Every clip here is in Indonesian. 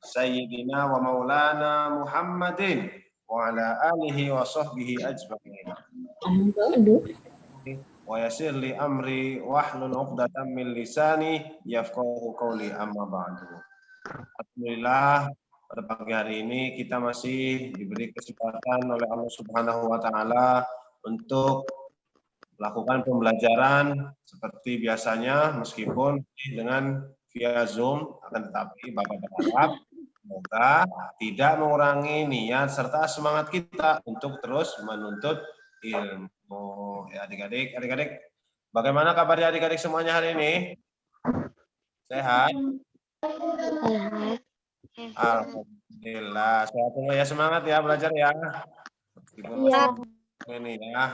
sayyidina wa maulana Muhammadin wa ala alihi wa sahbihi ajma'in. Wa yassir li amri wahlul 'uqdatam min lisani yafqahu qawli, amma ba'du. Alhamdulillah, pada pagi hari ini kita masih diberi kesempatan oleh Allah Subhanahu wa taala untuk melakukan pembelajaran seperti biasanya, meskipun dengan via Zoom, akan tetapi Bapak berharap semoga tidak mengurangi niat serta semangat kita untuk terus menuntut ilmu. Ya, adik-adik, bagaimana kabar adik-adik semuanya hari ini? Sehat? Alhamdulillah, sehat semua ya, semangat ya belajar ya. Ini ya,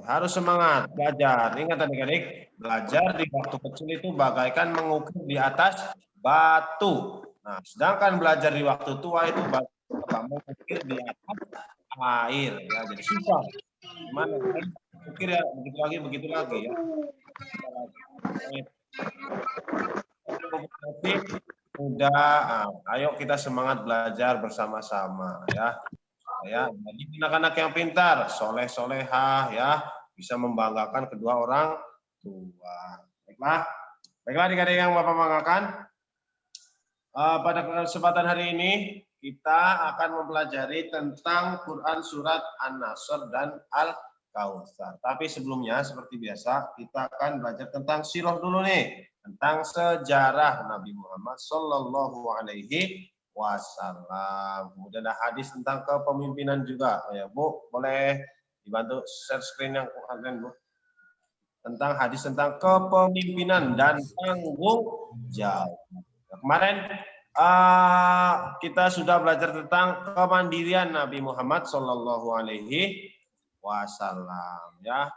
harus semangat belajar. Ingat adik-adik, belajar di waktu kecil itu bagaikan mengukir di atas batu. Nah, sedangkan belajar di waktu tua itu bagaikan mengukir di atas air. Ya, jadi susah. Gimana? Ukir ya, begitu lagi ya. Udah, ayo kita semangat belajar bersama-sama ya. Ya, jadi anak-anak yang pintar, soleh-solehah ya, bisa membanggakan kedua orang tua. Baiklah adik-adik yang Bapak banggakan. Pada kesempatan hari ini kita akan mempelajari tentang Quran surat An-Nasr dan Al-Kautsar. Tapi sebelumnya seperti biasa kita akan belajar tentang sirah dulu nih, tentang sejarah Nabi Muhammad Sallallahu Alaihi Wasallam. Kemudian ada hadis tentang kepemimpinan juga. Ya Bu, boleh dibantu share screen yang kalian Bu. Tentang hadis tentang kepemimpinan dan tanggung jawab. Kemarin kita sudah belajar tentang kemandirian Nabi Muhammad Sallallahu Alaihi Wasallam. Ya,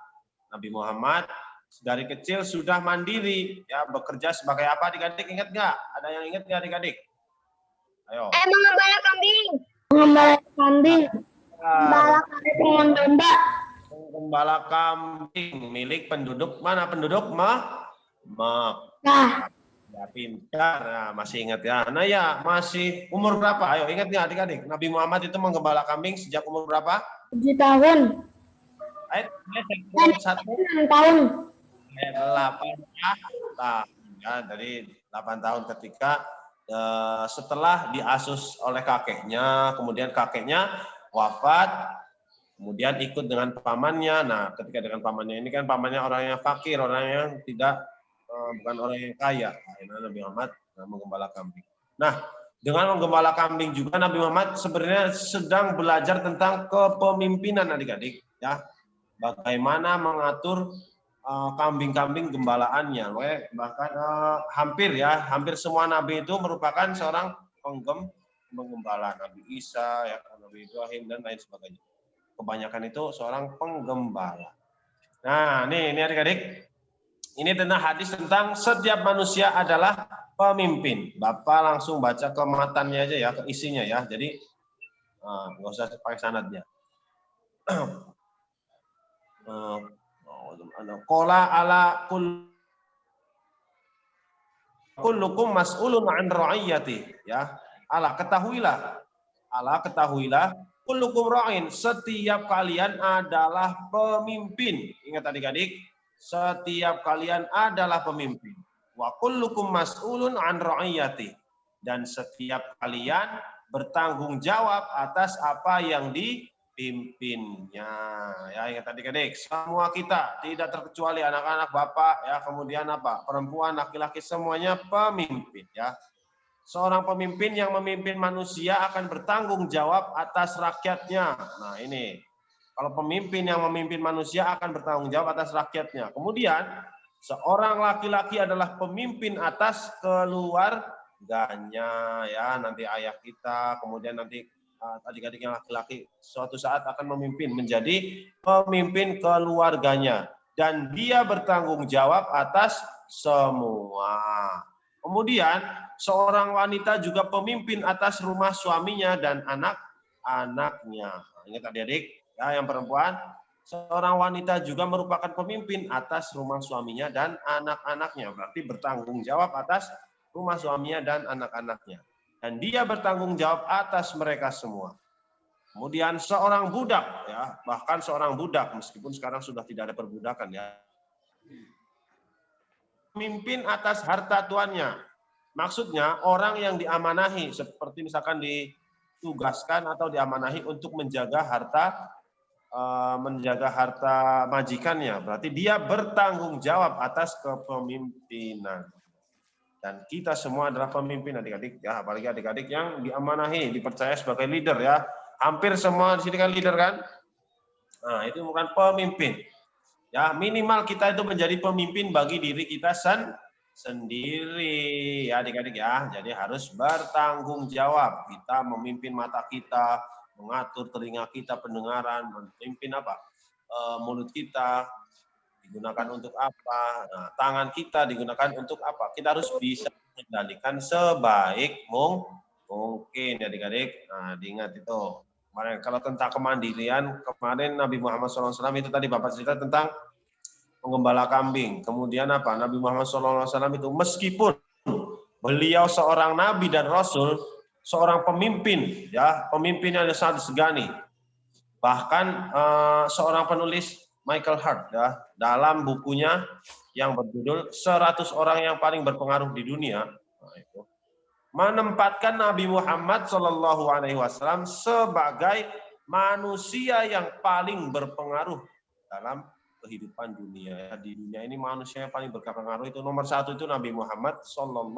Nabi Muhammad dari kecil sudah mandiri, ya, bekerja sebagai apa adik-adik, ingat nggak? Ada yang ingat nggak adik-adik? Ayo. Mengembala kambing. Mengembala kambing. Mengembala kambing yang domba. Gembala kambing milik penduduk mana? Penduduk Mekah. Ya, pintar, nah, masih ingat ya. Nah ya, masih umur berapa? Ayo ingat nggak adik-adik? Nabi Muhammad itu menggembala kambing sejak umur berapa? 7 tahun. 6 tahun. 8 tahun. Ya, dari 8 tahun ketika setelah diasus oleh kakeknya, kemudian kakeknya wafat, kemudian ikut dengan pamannya. Nah, ketika dengan pamannya ini kan pamannya orang yang fakir, orang yang tidak bukan orang yang kaya. Akhirnya Nabi Muhammad menggembala kambing. Nah, dengan menggembala kambing juga Nabi Muhammad sebenarnya sedang belajar tentang kepemimpinan adik-adik, ya. Bagaimana mengatur kambing-kambing gembalaannya. Bahkan hampir semua nabi itu merupakan seorang penggembala. Nabi Isa, ya, Nabi Ibrahim dan lain sebagainya. Kebanyakan itu seorang penggembala. Nah, ini adik-adik. Ini tentang hadis tentang setiap manusia adalah pemimpin. Bapak langsung baca ke matannya aja ya, ke isinya ya. Jadi nggak usah pakai sanadnya. Qala ala kullukum mas'ulun an ra'iyati, ya. Ala ketahuilah kullukum ra'in, setiap kalian adalah pemimpin. Ingat adik-adik, setiap kalian adalah pemimpin. Wa kullukum mas'ulun an ra'iyati, dan setiap kalian bertanggung jawab atas apa yang dipimpinnya. Ya, ingat adik-adik, semua kita tidak terkecuali anak-anak bapak, ya, kemudian apa? Perempuan, laki-laki, semuanya pemimpin, ya. Seorang pemimpin yang memimpin manusia akan bertanggung jawab atas rakyatnya. Nah, ini. Kalau pemimpin yang memimpin manusia akan bertanggung jawab atas rakyatnya. Kemudian, seorang laki-laki adalah pemimpin atas keluarganya, ya, nanti ayah kita, kemudian nanti adik-adik yang laki-laki suatu saat akan memimpin, menjadi pemimpin keluarganya, dan dia bertanggung jawab atas semua. Kemudian, seorang wanita juga pemimpin atas rumah suaminya dan anak-anaknya. Ingat adik-adik, ya, yang perempuan, seorang wanita juga merupakan pemimpin atas rumah suaminya dan anak-anaknya. Berarti bertanggung jawab atas rumah suaminya dan anak-anaknya. dan dia bertanggung jawab atas mereka semua. Kemudian seorang budak, ya, bahkan seorang budak, meskipun sekarang sudah tidak ada perbudakan, ya, memimpin atas harta tuannya. Maksudnya orang yang diamanahi, seperti misalkan ditugaskan atau diamanahi untuk menjaga harta majikannya, berarti dia bertanggung jawab atas kepemimpinan. Dan kita semua adalah pemimpin, adik-adik, ya, apalagi adik-adik yang diamanahi, dipercaya sebagai leader, ya. Hampir semua di sini kan leader kan? Nah, itu bukan pemimpin. Ya, minimal kita itu menjadi pemimpin bagi diri kita sendiri, ya adik-adik ya. Jadi harus bertanggung jawab. Kita memimpin mata kita, mengatur telinga kita pendengaran, memimpin apa? Mulut kita digunakan untuk apa? Nah, tangan kita digunakan untuk apa? Kita harus bisa mengendalikan sebaik mungkin, adik-adik. Nah, diingat itu. Kemarin kalau tentang kemandirian, kemarin Nabi Muhammad SAW itu tadi Bapak cerita tentang penggembala kambing. Kemudian apa? Nabi Muhammad SAW itu meskipun beliau seorang nabi dan rasul, seorang pemimpin, ya, pemimpin yang sangat disegani. Bahkan seorang penulis Michael Hart, ya, dalam bukunya yang berjudul 100 orang yang paling berpengaruh di dunia, nah, itu menempatkan Nabi Muhammad SAW sebagai manusia yang paling berpengaruh dalam kehidupan dunia. Di dunia ini manusia yang paling berpengaruh itu nomor 1 itu Nabi Muhammad SAW.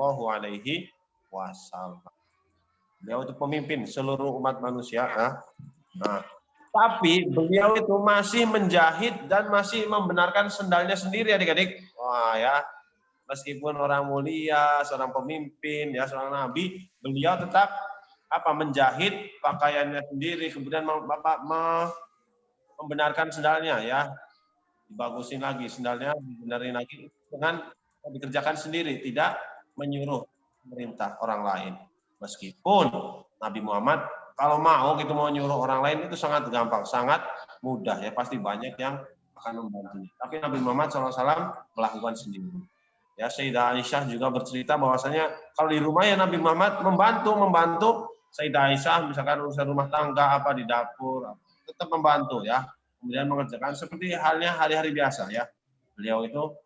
Beliau itu pemimpin seluruh umat manusia. Nah, tapi beliau itu masih menjahit dan masih membenarkan sendalnya sendiri, adik-adik. Wah, ya. Meskipun orang mulia, seorang pemimpin, ya, seorang nabi, beliau tetap menjahit pakaiannya sendiri, kemudian membenarkan sendalnya, ya, dibagusin lagi sendalnya, dibenerin lagi dengan dikerjakan sendiri, tidak menyuruh perintah orang lain. Meskipun Nabi Muhammad kalau mau nyuruh orang lain itu sangat gampang, sangat mudah, ya, pasti banyak yang akan membantunya. Tapi Nabi Muhammad SAW melakukan sendiri. Ya, Sayyidah Aisyah juga bercerita bahwasanya kalau di rumah ya Nabi Muhammad membantu Sayyidah Aisyah, misalkan urusan rumah tangga apa di dapur, tetap membantu, ya. Kemudian mengerjakan seperti halnya hari-hari biasa, ya. Beliau itu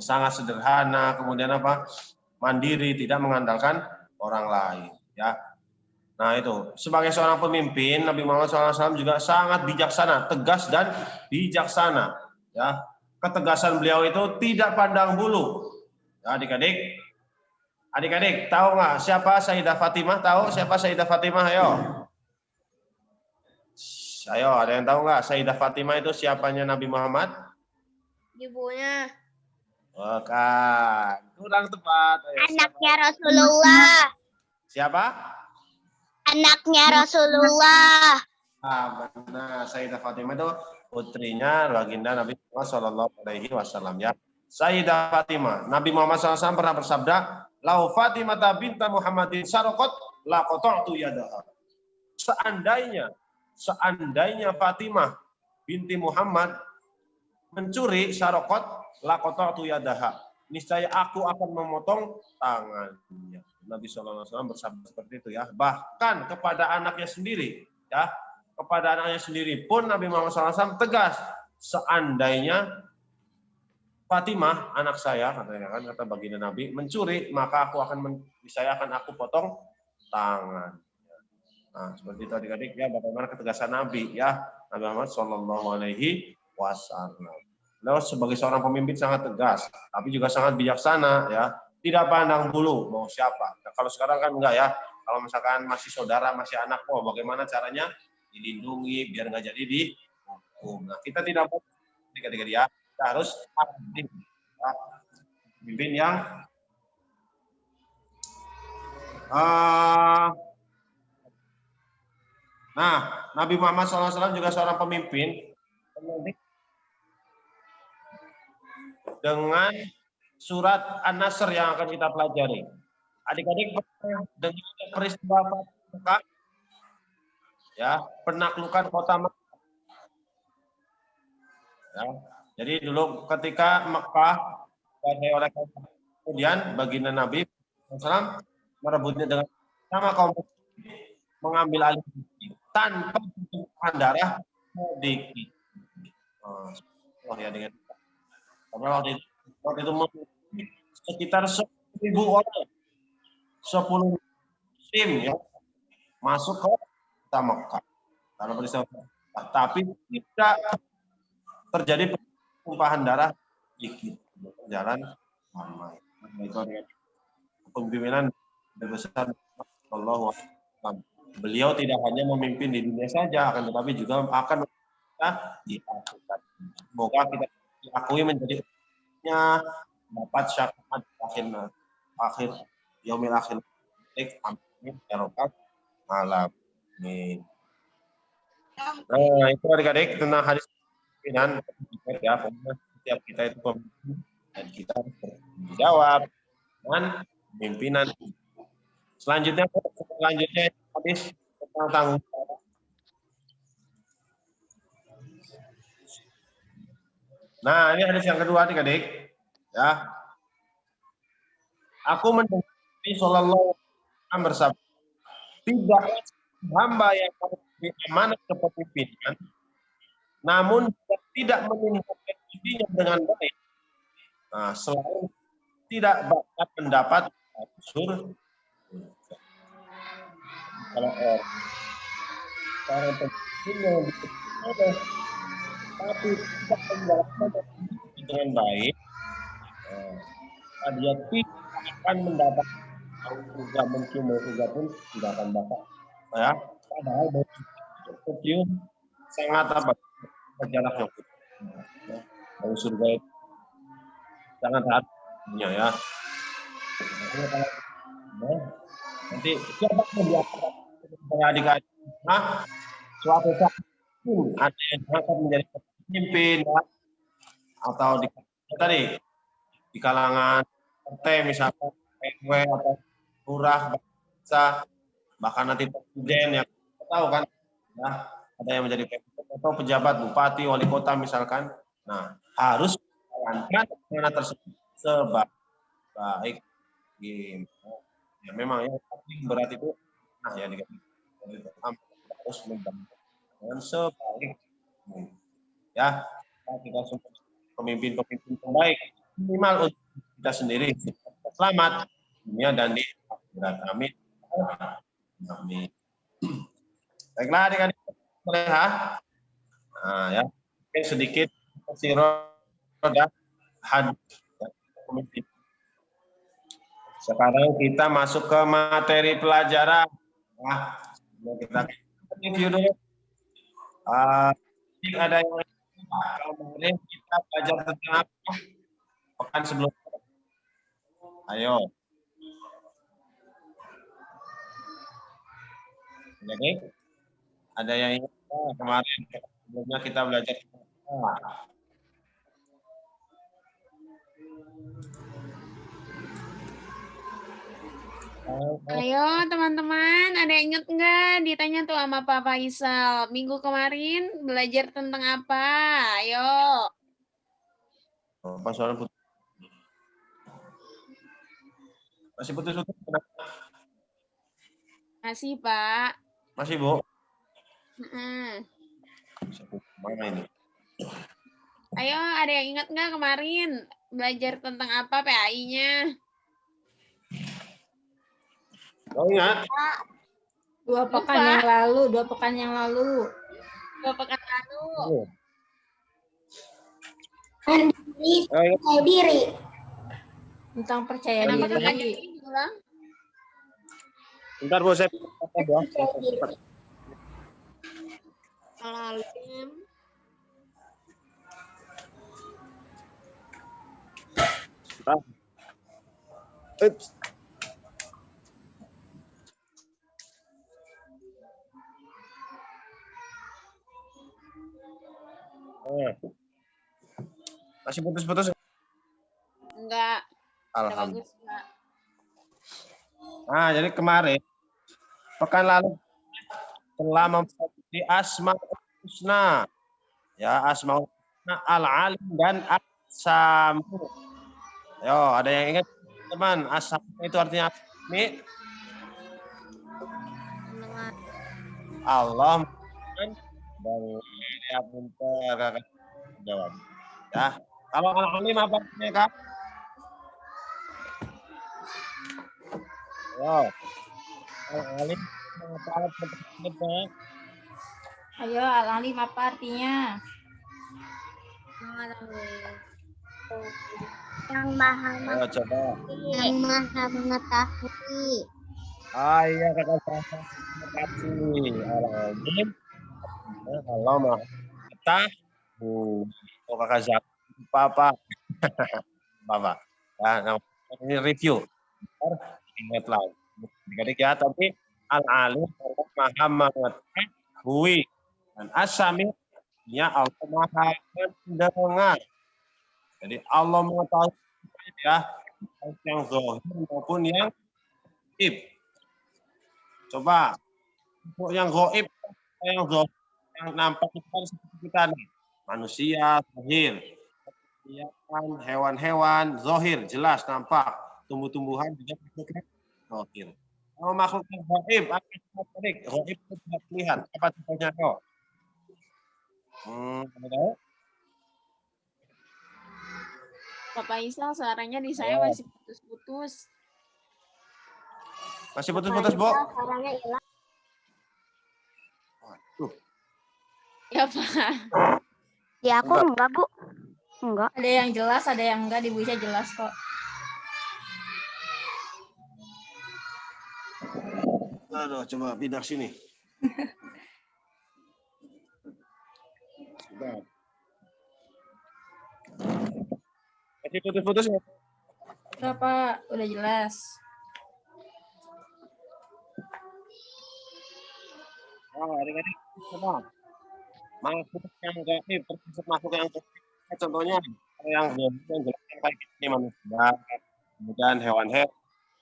sangat sederhana, kemudian mandiri, tidak mengandalkan orang lain, ya. Nah, itu sebagai seorang pemimpin Nabi Muhammad SAW juga sangat bijaksana, tegas dan bijaksana, ya. Ketegasan beliau itu tidak pandang bulu. Ya, adik-adik. Adik-adik, tahu nggak siapa Sayyidah Fatimah? Tahu siapa Sayyidah Fatimah? Ayo. Ayo, ada yang tahu nggak Sayyidah Fatimah itu siapanya Nabi Muhammad? Ibunya. Bukan. Kurang tepat. Ayo, anaknya siapa? Rasulullah. Siapa? Anaknya Rasulullah. Benar. Sayyidah Fatimah itu putrinya baginda Nabi Muhammad SAW, ya. Sayyidah Fatimah, Nabi Muhammad SAW pernah bersabda, "Lau Fatimah binta Muhammadin saraqat la qata'tu yadaha." Seandainya Fatimah binti Muhammad mencuri saraqat la qata'tu yadaha, niscaya aku akan memotong tangannya. Nabi SAW bersabda seperti itu, ya. Bahkan kepada anaknya sendiri, ya. Kepada anaknya sendiri pun Nabi Muhammad SAW tegas, seandainya Fatimah anak saya, kata baginda Nabi, mencuri, maka saya akan aku potong tangan. Nah, seperti itu adik-adik, ya, bagaimana ketegasan Nabi, ya, Nabi Muhammad SAW. Beliau sebagai seorang pemimpin sangat tegas, tapi juga sangat bijaksana, ya, tidak pandang bulu mau siapa. Nah, kalau sekarang kan enggak, ya. Kalau misalkan masih saudara, masih anak, bagaimana caranya dilindungi biar nggak jadi dihukum. Nah, kita tidak mau adik-adik, ya, kita harus pemimpin yang nah, Nabi Muhammad SAW juga seorang pemimpin dengan surat An-Nasr yang akan kita pelajari. Adik-adik dengan peristiwa Mekah, ya, penaklukan kota Mekah. Ya, jadi dulu ketika Mekah oleh kemudian baginda Nabi SAW merebutnya dengan sama kaum mengambil alih tanpa tumpahan darah sedikit. Oh ya dengan karena waktu itu sekitar 10.000 orang, 10 musim ya masuk ke kota Mekah. Kalau peristiwa, tapi tidak terjadi tumpahan darah sedikit, jalan ramai. Itu dengan kepemimpinan besar Allah. Beliau tidak hanya memimpin di dunia saja, akan tetapi juga akan kita diakhirat. Semoga kita diakui menjadinya dapat syafaat akhir yaumil akhir. Amin ya rabbal alamin. Nah, itu adik-adik tentang hadis pimpinan ya, setiap kita itu pemimpin dan kita harus bertanggung jawab dan pimpinan. Selanjutnya hadis tentang tanggung jawab. Nah, ini hadis yang kedua adik-adik. Ya. Aku mendengar Nabi sallallahu alaihi wasallam bersabda, tidak hamba yang memberi amanat kepemimpinan, namun tidak menunjukkan dirinya dengan baik. Nah, selalu tidak dapat mendapat surga. Kalau orang pemimpin yang dipercaya tapi tidak menjalankan dengan baik, dia tidak akan mendapat surga, mencium surga pun tidak akan dapat. Ya, padahal mencium sangat jaraknya. Dari surga itu sangat hatinya ya. Nanti siapa pun dia adik-adik, suatu saat ada yang akan menjadi pemimpin ya, atau di kalangan RT misalkan RW atau lurah bahkan nanti presiden yang tahu kan ya, ada yang menjadi presiden atau pejabat bupati wali kota misalkan. Nah, harus menjalankan amanah tersebut sebaik ya, memang yang paling berat itu ya harus menjalankan sebaik ya, kita semua pemimpin-pemimpin terbaik minimal untuk kita sendiri selamat dunia dan di akhirat. Amin. Amin. Baiklah adik-adik ya. Nah, ya sedikit roda hadis pemimpin. Sekarang kita masuk ke materi pelajaran. Nah, kita review dulu. Ada yang kemarin kita belajar tentang apa? Pekan sebelumnya. Ayo. Jadi, ada yang ingat kemarin sebelumnya kita belajar tentang apa? Ayo teman-teman, ada yang inget nggak? Ditanya tuh sama Pak Faisal. Minggu kemarin belajar tentang apa? Ayo. Apa soal putus? Masih putus-putus? Masih Pak. Masih Bu? Mana ini? Ayo, ada yang ingat nggak kemarin belajar tentang apa PAI-nya? Oh ingat? Dua pekan yang lalu. 2 pekan yang lalu. Percaya diri. Tentang percaya Kenapa diri. kakaknya ini bilang? Bentar Bu, saya Lalu. Oops. Masih putus-putus? Enggak. Alhamdulillah. Nah, jadi kemarin pekan lalu telah mempelajari Asmaul Husna. Ya, Asmaul Husna, Al-Alim dan As-Sami. Yo, ada yang ingat teman? As-Sami itu artinya apa? Ini Allah dan ya pintar kakak jawab. Ya. Kalau al-alim apa artinya kak? Wow. Al-alim apa artinya? Ayo, al-alim apa artinya? Yang maha Ayo coba. yang maha mengetahui. Ah iya kakak terima kasih. Al-alim. Allah maha tahu. Oh kakak Zak. Papa. Papa. Ya, ini review. Ingat lagi. Jadi ya, tapi al-alim maha mengetahui dan as-sami nya Allah maha mendengar. Jadi Allah mengetahui ya yang zahir maupun yang gaib. Coba untuk yang gaib, yang zahir, yang nampak itu kan seperti kita nih, manusia zahir, hewan-hewan zahir jelas nampak, tumbuh-tumbuhan juga zahir. Kalau makhluk yang gaib, gaib itu tidak terlihat. Apa contohnya kok? Tahu? Bapak Isal, suaranya di saya masih putus-putus. Masih putus-putus, Bu? Suaranya hilang. Waduh. Ya, Pak. Ya aku enggak, Bu. Enggak. Ada yang jelas, ada yang enggak. Di Bu Isya jelas kok. Aduh, coba pindah sini. Sudah. Masih putus-putus ya? Udah, Pak. Udah jelas. Oh, adik-adik, coba. Makhluk yang gaib, termasuk makhluk yang gaib. Contohnya, yang gaib yang jelas kayak ini manusia, kemudian hewan-hewan,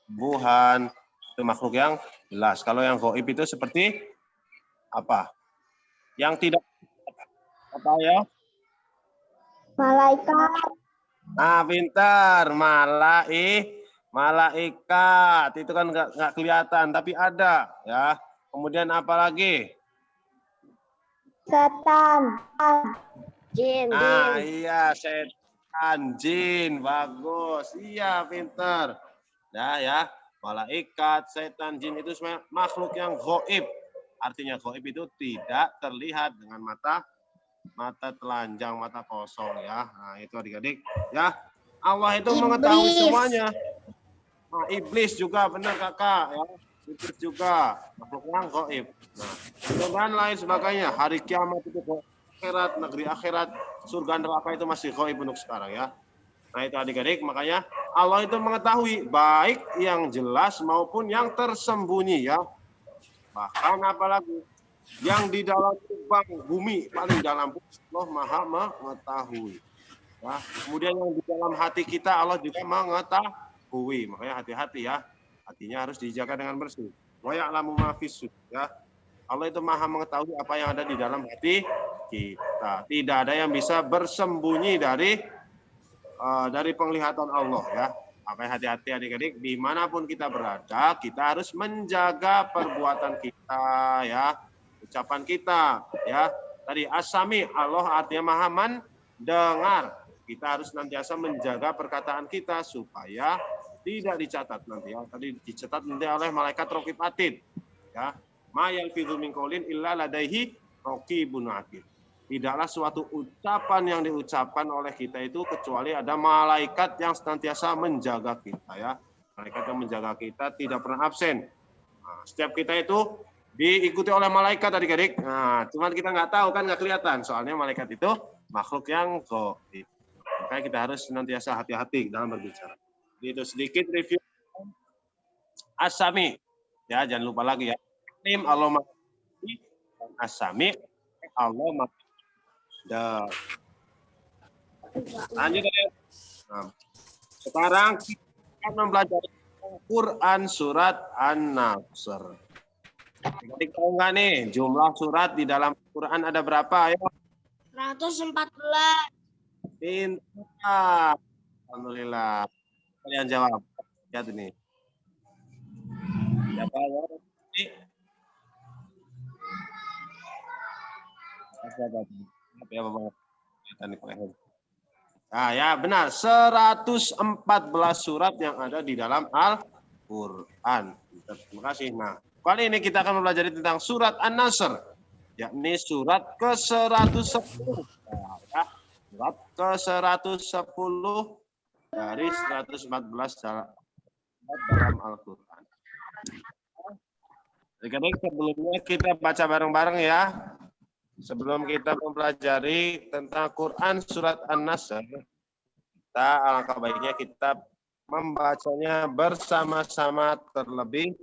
tumbuhan, itu makhluk yang jelas. Kalau yang gaib itu seperti apa? Yang tidak apa ya? Malaikat. Nah, pintar. Malaikat. Itu kan nggak kelihatan, tapi ada. Ya. Kemudian apa lagi? Setan. Jin. Nah, iya, setan, jin. Bagus. Iya, pintar. Ya. Malaikat, setan, jin itu semua makhluk yang gaib. Artinya gaib itu tidak terlihat dengan mata telanjang, mata kosong ya. Nah, itu adik-adik ya. Allah itu mengetahui semuanya. Nah, iblis juga benar kakak ya. Iblis juga makhluk yang gaib. Nah, dan lain sebagainya. Hari kiamat itu akhirat, negeri akhirat, surga neraka itu masih gaib untuk sekarang ya. Nah, itu adik-adik, makanya Allah itu mengetahui baik yang jelas maupun yang tersembunyi ya. Bahkan apalagi yang di dalam lubang bumi paling dalam Allah Maha mengetahui. Ya. Kemudian yang di dalam hati kita Allah juga mengetahui. Makanya hati-hati ya. Hatinya harus dijaga dengan bersih. Wa ya'lamu ma fis ya. Allah itu Maha mengetahui apa yang ada di dalam hati kita. Tidak ada yang bisa bersembunyi dari penglihatan Allah ya. Makanya hati-hati adik-adik, dimanapun kita berada, kita harus menjaga perbuatan kita ya. Ucapan kita ya, tadi as-sami, Allah artinya maha mendengar. Kita harus nantiasa menjaga perkataan kita supaya tidak dicatat nanti ya. Tadi dicatat nanti oleh malaikat raqib atid ya. Ma yalfidzu min qaulin illa ladaihi raqibun atid. Tidaklah suatu ucapan yang diucapkan oleh kita itu kecuali ada malaikat yang senantiasa menjaga kita ya. Malaikat yang menjaga kita tidak pernah absen. Nah, setiap kita itu diikuti oleh malaikat adik-adik. Nah, cuman kita nggak tahu kan, nggak kelihatan. Soalnya malaikat itu makhluk yang gaib. Makanya kita harus senantiasa hati-hati dalam berbicara. Jadi itu sedikit review as-sami. Ya, jangan lupa lagi ya. Tim Allah dan as-sami Allah lanjut ya. Nah, sekarang kita mempelajari Quran surat An-Nasr. Adik tahu nggak nih jumlah surat di dalam Quran ada berapa? Ayo. 114. Pintar. Alhamdulillah. Kalian jawab. Lihat ini. Siapa ya? Ya, Bapak. Nah, ya benar. 114 surat yang ada di dalam Al-Quran. Terima kasih. Nah, kali ini kita akan mempelajari tentang surat An-Nasr, yakni surat ke-110. Nah, ya, surat ke-110 dari 114 dalam Al-Quran. Jadi sebelumnya kita baca bareng-bareng ya. Sebelum kita mempelajari tentang Quran surat An-Nasr, kita alangkah baiknya kita membacanya bersama-sama terlebih.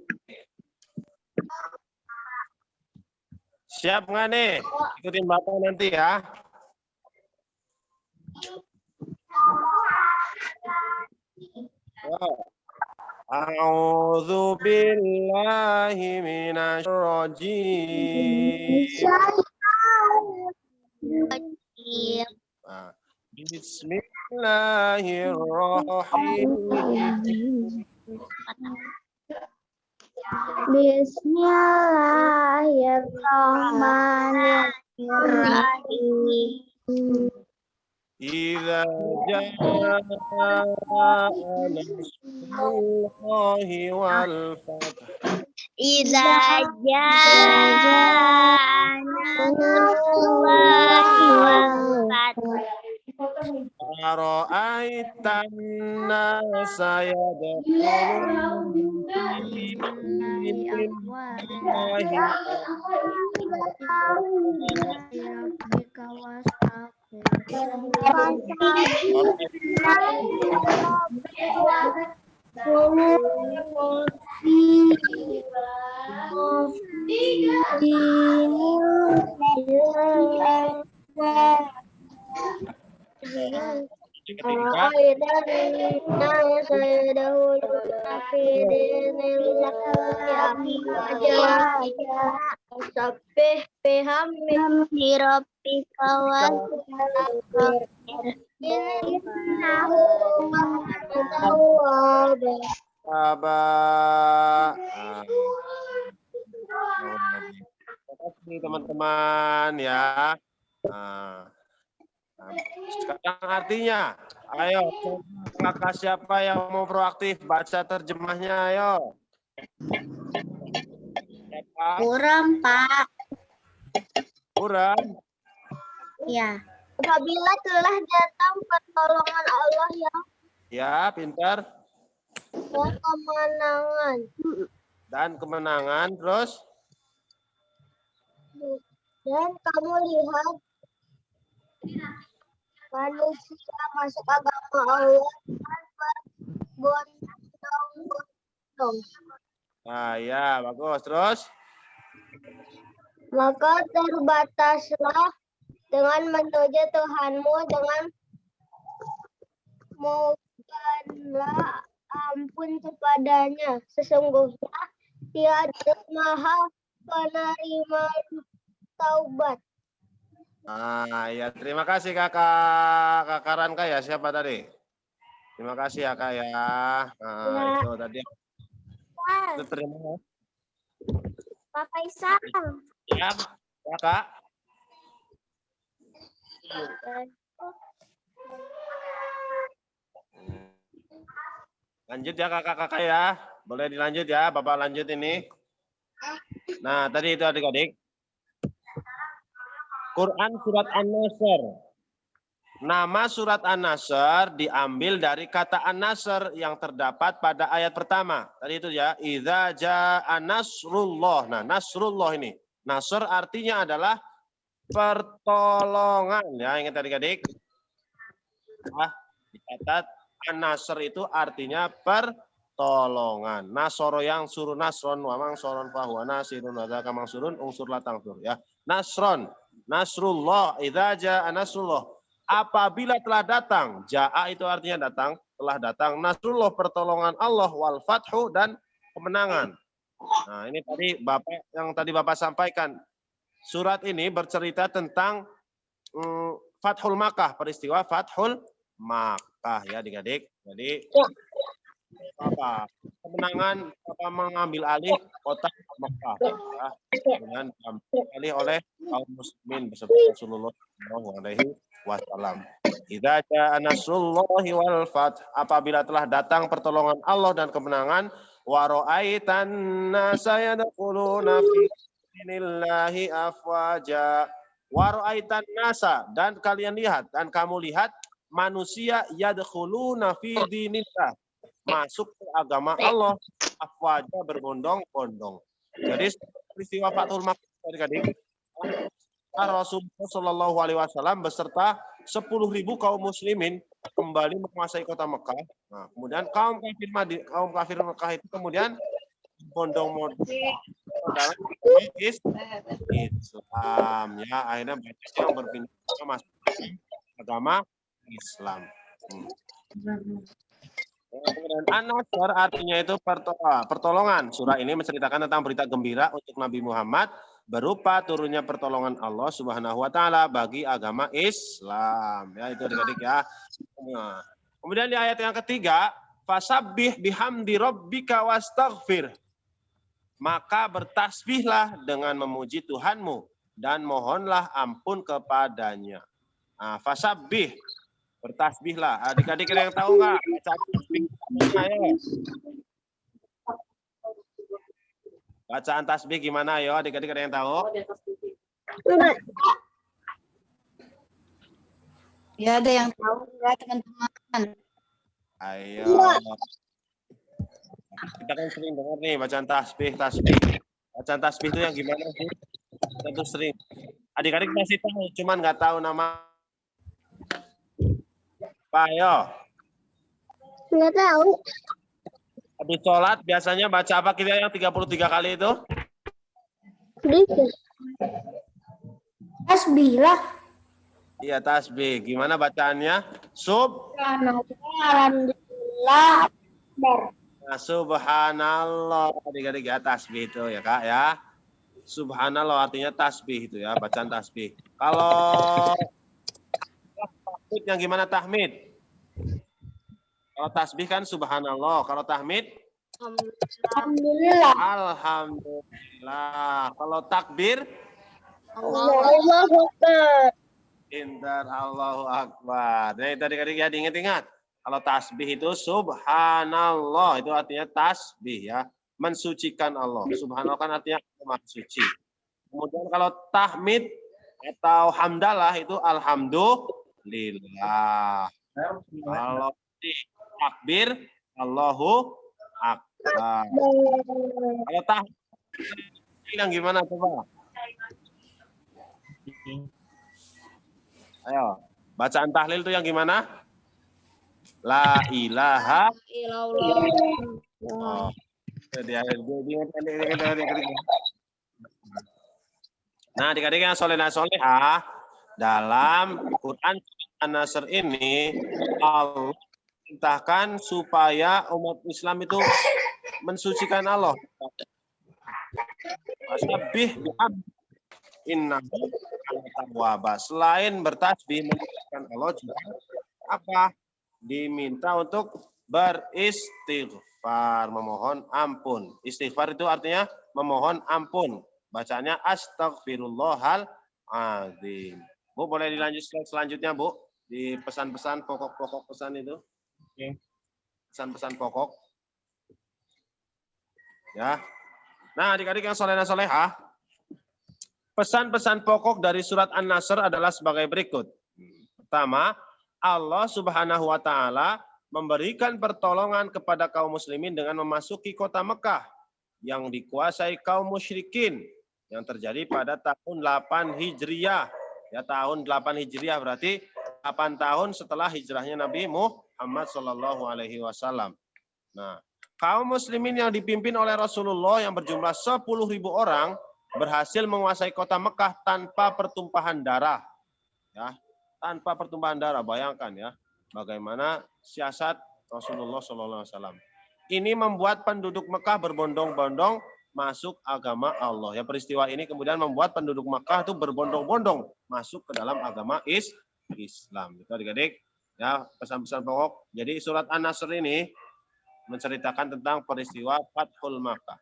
Siap nggak nih? Ikutin Bapak nanti ya. A'udzu billahi minasy rajim. Bismillahirrahmanirrahim. Bismillahirrahmanirrahim. Idza jaa nasrullahi wal fath. Idza jaa nasrullahi wal fath. Ara'aitan nasa yadkhuluna fi dinillahi teman-teman ya. Sekarang artinya, ayo kakak siapa yang mau proaktif baca terjemahnya, ayo. Buram, Pak. Buram. Ya. Apabila telah datang pertolongan Allah yang Ya, pintar. kemenangan. Dan kemenangan, terus? Dan kamu lihat manusia masuk agama Allah berbondong-bondong. Nah, ya, bagus. Terus? Maka terbataslah dengan menuju Tuhanmu dengan mohonlah ampun kepadanya. Sesungguhnya Dia Maha penerima taubat. Nah, ya terima kasih kakak Ranka ya, siapa tadi? Terima kasih ya kak ya. Nah, itu tadi. Itu terima. Pak Faisal. Ya, kakak. Lanjut ya kakak-kakak ya. Boleh dilanjut ya, Bapak lanjut ini. Nah, tadi itu adik-adik. Quran surat An-Nasr. Nama surat An-Nasr diambil dari kata An-Nasr yang terdapat pada ayat pertama. Tadi itu ya, idza jaa nasrullah. Nah, nasrullah ini. Nasr artinya adalah pertolongan. Ya, ingat adik-adik. Nah, dicatat An-Nasr itu artinya pertolongan. Nasoro yang suruh nasron, wamang soron fahuana sirun wadaka mangsurun unsur latang sur. Ya, nasron. Nasrullah, idza jaa nasrullah. Apabila telah datang, jaa itu artinya datang, telah datang nasrullah pertolongan Allah wal fathu dan kemenangan. Nah, ini tadi Bapak yang tadi Bapak sampaikan. Surat ini bercerita tentang Fathul Makkah, peristiwa Fathul Makkah ya Adik-adik. Jadi apa? Kemenangan apa mengambil alih kota Makkah ya, dengan diambil alih oleh kaum muslimin beserta Rasulullah sallallahu alaihi wasallam. Idza jaa nasrullahi wal fath, apabila telah datang pertolongan Allah dan kemenangan, wa ra'aitan nasa yadkhuluna fi dinillahi afwaja. Wa ra'aitan nasa, dan kalian lihat dan kamu lihat manusia yadkhuluna fi dinillah, masuk ke agama Allah afwaja, berbondong-bondong. Jadi peristiwa Fathul Makkah adik-adik, Rasulullah Shallallahu Alaihi Wasallam beserta 10.000 kaum muslimin kembali menguasai kota Mekah. Nah, kemudian kaum kafir Mekah itu kemudian bondong-bondong dalam Islam, ya, akhirnya banyak yang berpindah masuk agama Islam. Dan An-Nasr artinya itu pertolongan. Surah ini menceritakan tentang berita gembira untuk Nabi Muhammad berupa turunnya pertolongan Allah Subhanahu wa taala bagi agama Islam. Ya, itu adik-adik ya. Kemudian di ayat yang ketiga, fasabbih bihamdi rabbika wastaghfir. Maka bertasbihlah dengan memuji Tuhanmu dan mohonlah ampun kepadanya. Nah, fasabbih, bertasbihlah. Adik-adik yang tahu nggak? Bacaan tasbih gimana? Ayo, adik-adik ada yang tahu? Ya, ada yang tahu ya teman-teman. Ayo. Kita kan sering dengar nih bacaan tasbih. Bacaan tasbih itu yang gimana sih? Tentu sering. Adik-adik masih tahu, cuman nggak tahu nama. Pak, ayo. Nggak tahu. Habis sholat biasanya baca apa kita yang 33 kali itu? Tasbih lah. Iya, tasbih. Gimana bacaannya? Alhamdulillah. Nah, subhanallah. Adik-adik ya, tasbih itu ya Kak ya. Subhanallah artinya tasbih itu ya, bacaan tasbih. Kalau tahmid yang gimana tahmid? Kalau tasbih kan subhanallah, kalau tahmid? Alhamdulillah. Alhamdulillah. Kalau takbir? Allahu Akbar. Pintar, Allahu Akbar. Nah, itu adik-adik ya, diingat-ingat. Kalau tasbih itu subhanallah, itu artinya tasbih ya, mensucikan Allah. Subhanallah kan artinya maha suci. Kemudian kalau tahmid atau hamdalah itu alhamdulillah. Kalau takbir Allahu Akbar. Kalau tahmid yang gimana coba? Ayo, bacaan tahlil itu yang gimana? La ilaha illallah. Nah, adik-adik yang soleh dan solehah, dalam Quran An-Nasr ini Allah perintahkan supaya umat Islam itu mensucikan Allah. Wasabbih innahu kana tawwaba. Selain bertasbih mensucikan Allah juga apa? Diminta untuk beristighfar, memohon ampun. Istighfar itu artinya memohon ampun. Bacanya astaghfirullahal azim. Bu, boleh dilanjut selanjutnya, Bu? Di pesan-pesan pokok-pokok pesan itu. Pesan-pesan pokok. Ya. Nah, adik-adik yang soleh dan solehah, pesan-pesan pokok dari surat An-Nasr adalah sebagai berikut. Pertama, Allah Subhanahu wa taala memberikan pertolongan kepada kaum muslimin dengan memasuki kota Mekah yang dikuasai kaum musyrikin yang terjadi pada tahun 8 Hijriah. Ya, tahun 8 Hijriah berarti 8 tahun setelah hijrahnya Nabi Muhammad sallallahu alaihi wasallam. Nah, kaum muslimin yang dipimpin oleh Rasulullah yang berjumlah 10.000 orang berhasil menguasai kota Mekah tanpa pertumpahan darah. Ya, tanpa pertumpahan darah, bayangkan ya, bagaimana siasat Rasulullah SAW. Ini membuat penduduk Mekah berbondong-bondong masuk agama Allah. Ya, peristiwa ini kemudian membuat penduduk Mekah itu berbondong-bondong masuk ke dalam agama Islam. Itu adik-adik, ya, pesan-pesan pokok. Jadi surat An-Nasr ini menceritakan tentang peristiwa Fathul Makkah.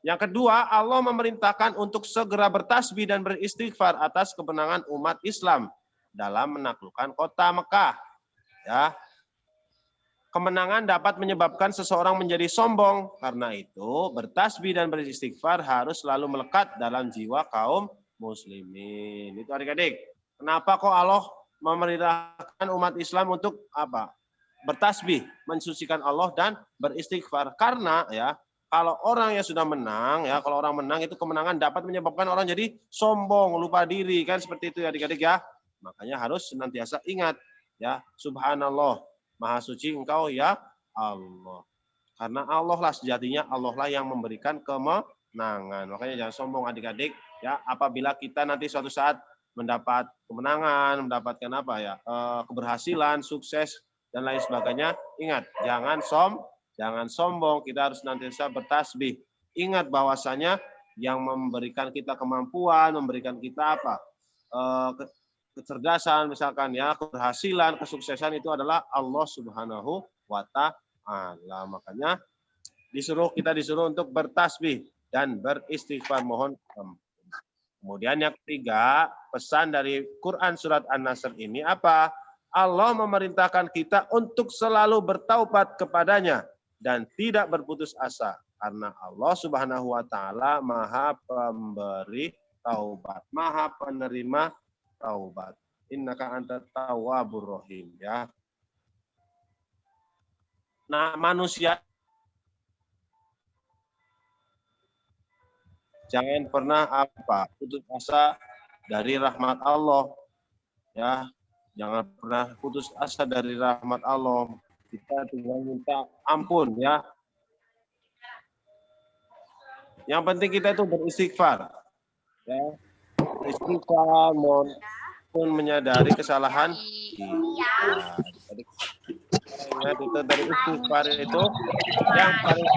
Yang kedua, Allah memerintahkan untuk segera bertasbih dan beristighfar atas kemenangan umat Islam dalam menaklukkan kota Mekah. Ya. Kemenangan dapat menyebabkan seseorang menjadi sombong. Karena itu, bertasbih dan beristighfar harus selalu melekat dalam jiwa kaum muslimin. Itu adik-adik. Kenapa kok Allah memerintahkan umat Islam untuk apa? Bertasbih, mensucikan Allah dan beristighfar. Karena ya, kalau orang yang sudah menang, ya, kalau orang menang itu kemenangan dapat menyebabkan orang jadi sombong, lupa diri, kan seperti itu ya adik-adik ya. Makanya harus senantiasa ingat, ya, subhanallah, maha suci engkau ya Allah. Karena Allah lah sejatinya, Allah lah yang memberikan kemenangan. Makanya jangan sombong adik-adik, ya. Apabila kita nanti suatu saat mendapat kemenangan, mendapatkan apa ya, keberhasilan, sukses dan lain sebagainya, ingat jangan sombong. Kita harus senantiasa bertasbih. Ingat bahwasanya yang memberikan kita kemampuan, memberikan kita apa, kecerdasan, misalkan ya, keberhasilan, kesuksesan itu adalah Allah Subhanahu wa Ta'ala. Makanya kita disuruh untuk bertasbih dan beristighfar, mohon ampun. Kemudian yang ketiga, pesan dari Quran surat An-Nasr ini apa? Allah memerintahkan kita untuk selalu bertaubat kepadanya dan tidak berputus asa. Karena Allah Subhanahu wa Ta'ala Maha Pemberi Taubat, Maha Penerima Taubat. Innaka antat tawwabur rahim, ya. Nah, manusia jangan pernah apa? Putus asa dari rahmat Allah. Ya, jangan pernah putus asa dari rahmat Allah. Kita tinggal minta ampun, ya. Yang penting kita itu beristighfar. Ya. Istighfar, mohon menyadari kesalahan kita. Ingat itu dari istighfar itu yang paling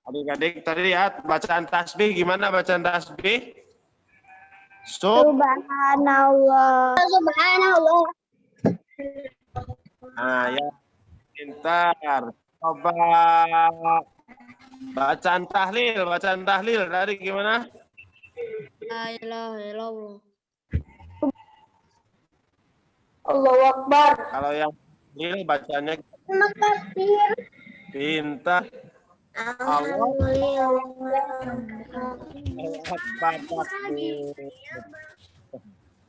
adik-adik tadi lihat bacaan tasbih, gimana bacaan tasbih? Subhanallah. Subhanallah. Nah, ya, pintar. Coba bacaan tahlil tadi gimana? La ilaha illallah. Allahu Akbar. Kalau yang tahlil bacanya pintar.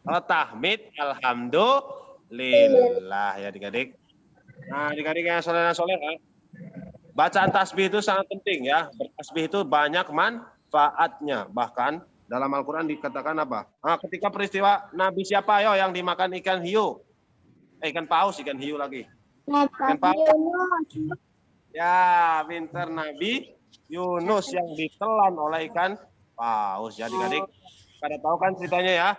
Kalau tahmid, alhamdulillah ya adik-adik. Nah, adik-adik yang soleh, bacaan tasbih itu sangat penting ya. Bertasbih itu banyak manfaatnya. Bahkan dalam Al-Quran dikatakan apa? Ketika peristiwa Nabi siapa yang dimakan ikan hiu? Ikan paus, ikan hiu lagi. Ikan paus. Ya, pintar, Nabi Yunus yang ditelan oleh ikan paus. Ya adik-adik, pada tahu kan ceritanya ya.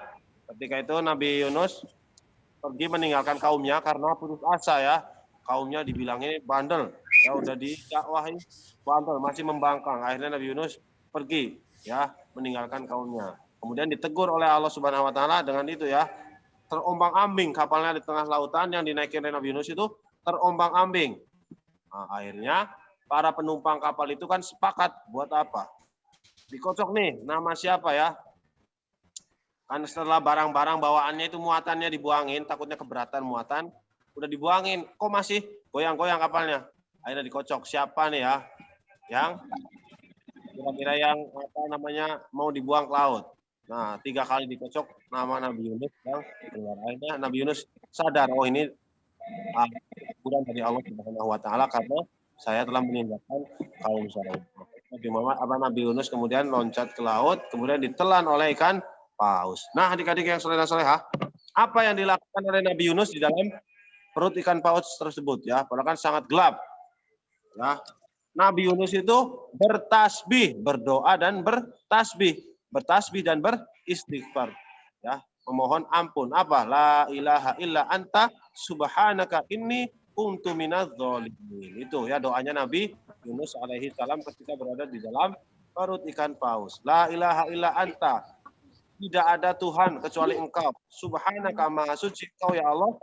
Ketika itu Nabi Yunus pergi meninggalkan kaumnya karena putus asa ya. Kaumnya dibilangin bandel. Ya udah didakwahi bandel, masih membangkang. Akhirnya Nabi Yunus pergi ya, meninggalkan kaumnya. Kemudian ditegur oleh Allah Subhanahu wa Ta'ala dengan itu ya. Terombang-ambing kapalnya di tengah lautan, yang dinaikin oleh Nabi Yunus itu terombang-ambing. Nah, akhirnya para penumpang kapal itu kan sepakat buat apa? Dikocok nih, nama siapa ya? Kan setelah barang-barang bawaannya itu muatannya dibuangin, takutnya keberatan muatan, udah dibuangin, kok masih goyang-goyang kapalnya? Akhirnya dikocok, siapa nih ya? Yang kira-kira yang apa namanya mau dibuang ke laut. Nah, 3 kali dikocok nama Nabi Yunus yang keluar. Akhirnya Nabi Yunus sadar, oh ini teguran dari Allah Subhanahu wa Ta'ala karena saya telah meninggalkan kaum saya. Nabi Yunus kemudian loncat ke laut, kemudian ditelan oleh ikan paus. Nah, adik-adik yang soleh dan soleha, apa yang dilakukan oleh Nabi Yunus di dalam perut ikan paus tersebut ya? Padahal kan sangat gelap. Ya. Nabi Yunus itu bertasbih, berdoa dan bertasbih dan beristighfar. Ya, memohon ampun. Apa? La ilaha illa anta subhanaka inni kuntu minadz dzalimin. Itu ya doanya Nabi Yunus alaihi salam ketika berada di dalam perut ikan paus. La ilaha illa anta. Tidak ada Tuhan kecuali Engkau. Subhanaka, maha suci Engkau ya Allah.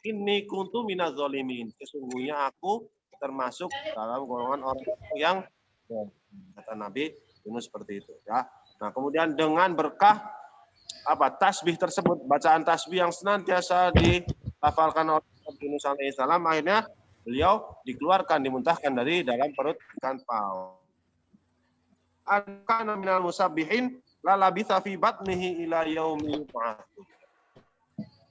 Inni kuntu minadz dzalimin. Sesungguhnya aku termasuk dalam golongan orang yang kata Nabi Yunus seperti itu ya. Nah, kemudian dengan berkah tasbih tersebut, bacaan tasbih yang senantiasa dilafalkan oleh Nabi Yunus alaihissalam, akhirnya beliau dikeluarkan, dimuntahkan dari dalam perut ikan paus. Kana minal musabbihin la labitha fi batnihi ila yaumi yub'atsun.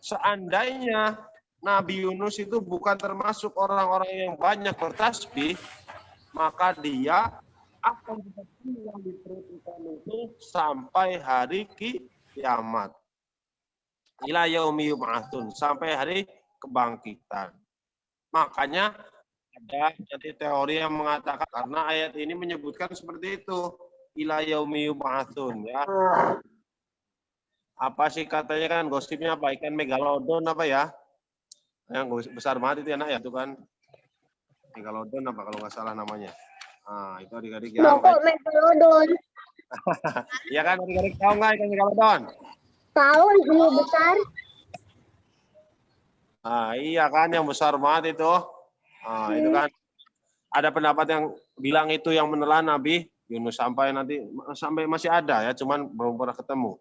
Seandainya Nabi Yunus itu bukan termasuk orang-orang yang banyak bertasbih, maka dia akan tinggal di perut ikan itu sampai hari kiamat. Ila yaumi yub'atsun, sampai hari kebangkitan. Makanya ada jadi teori yang mengatakan karena ayat ini menyebutkan seperti itu, ila yaumi yub'atsun ya. Apa sih katanya kan gosipnya apa, ikan megalodon apa ya? Yang besar banget itu anak ya, itu kan megalodon apa kalau nggak salah namanya. Nah, itu adik-adik ya. Kok megalodon? Iya kan adik-adik, tahu nggak ikan megalodon? Tahu ini besar. Ah, iya kan yang besar banget itu. Ah, itu kan ada pendapat yang bilang itu yang menelan Nabi Yunus sampai masih ada ya, cuman belum pernah ketemu.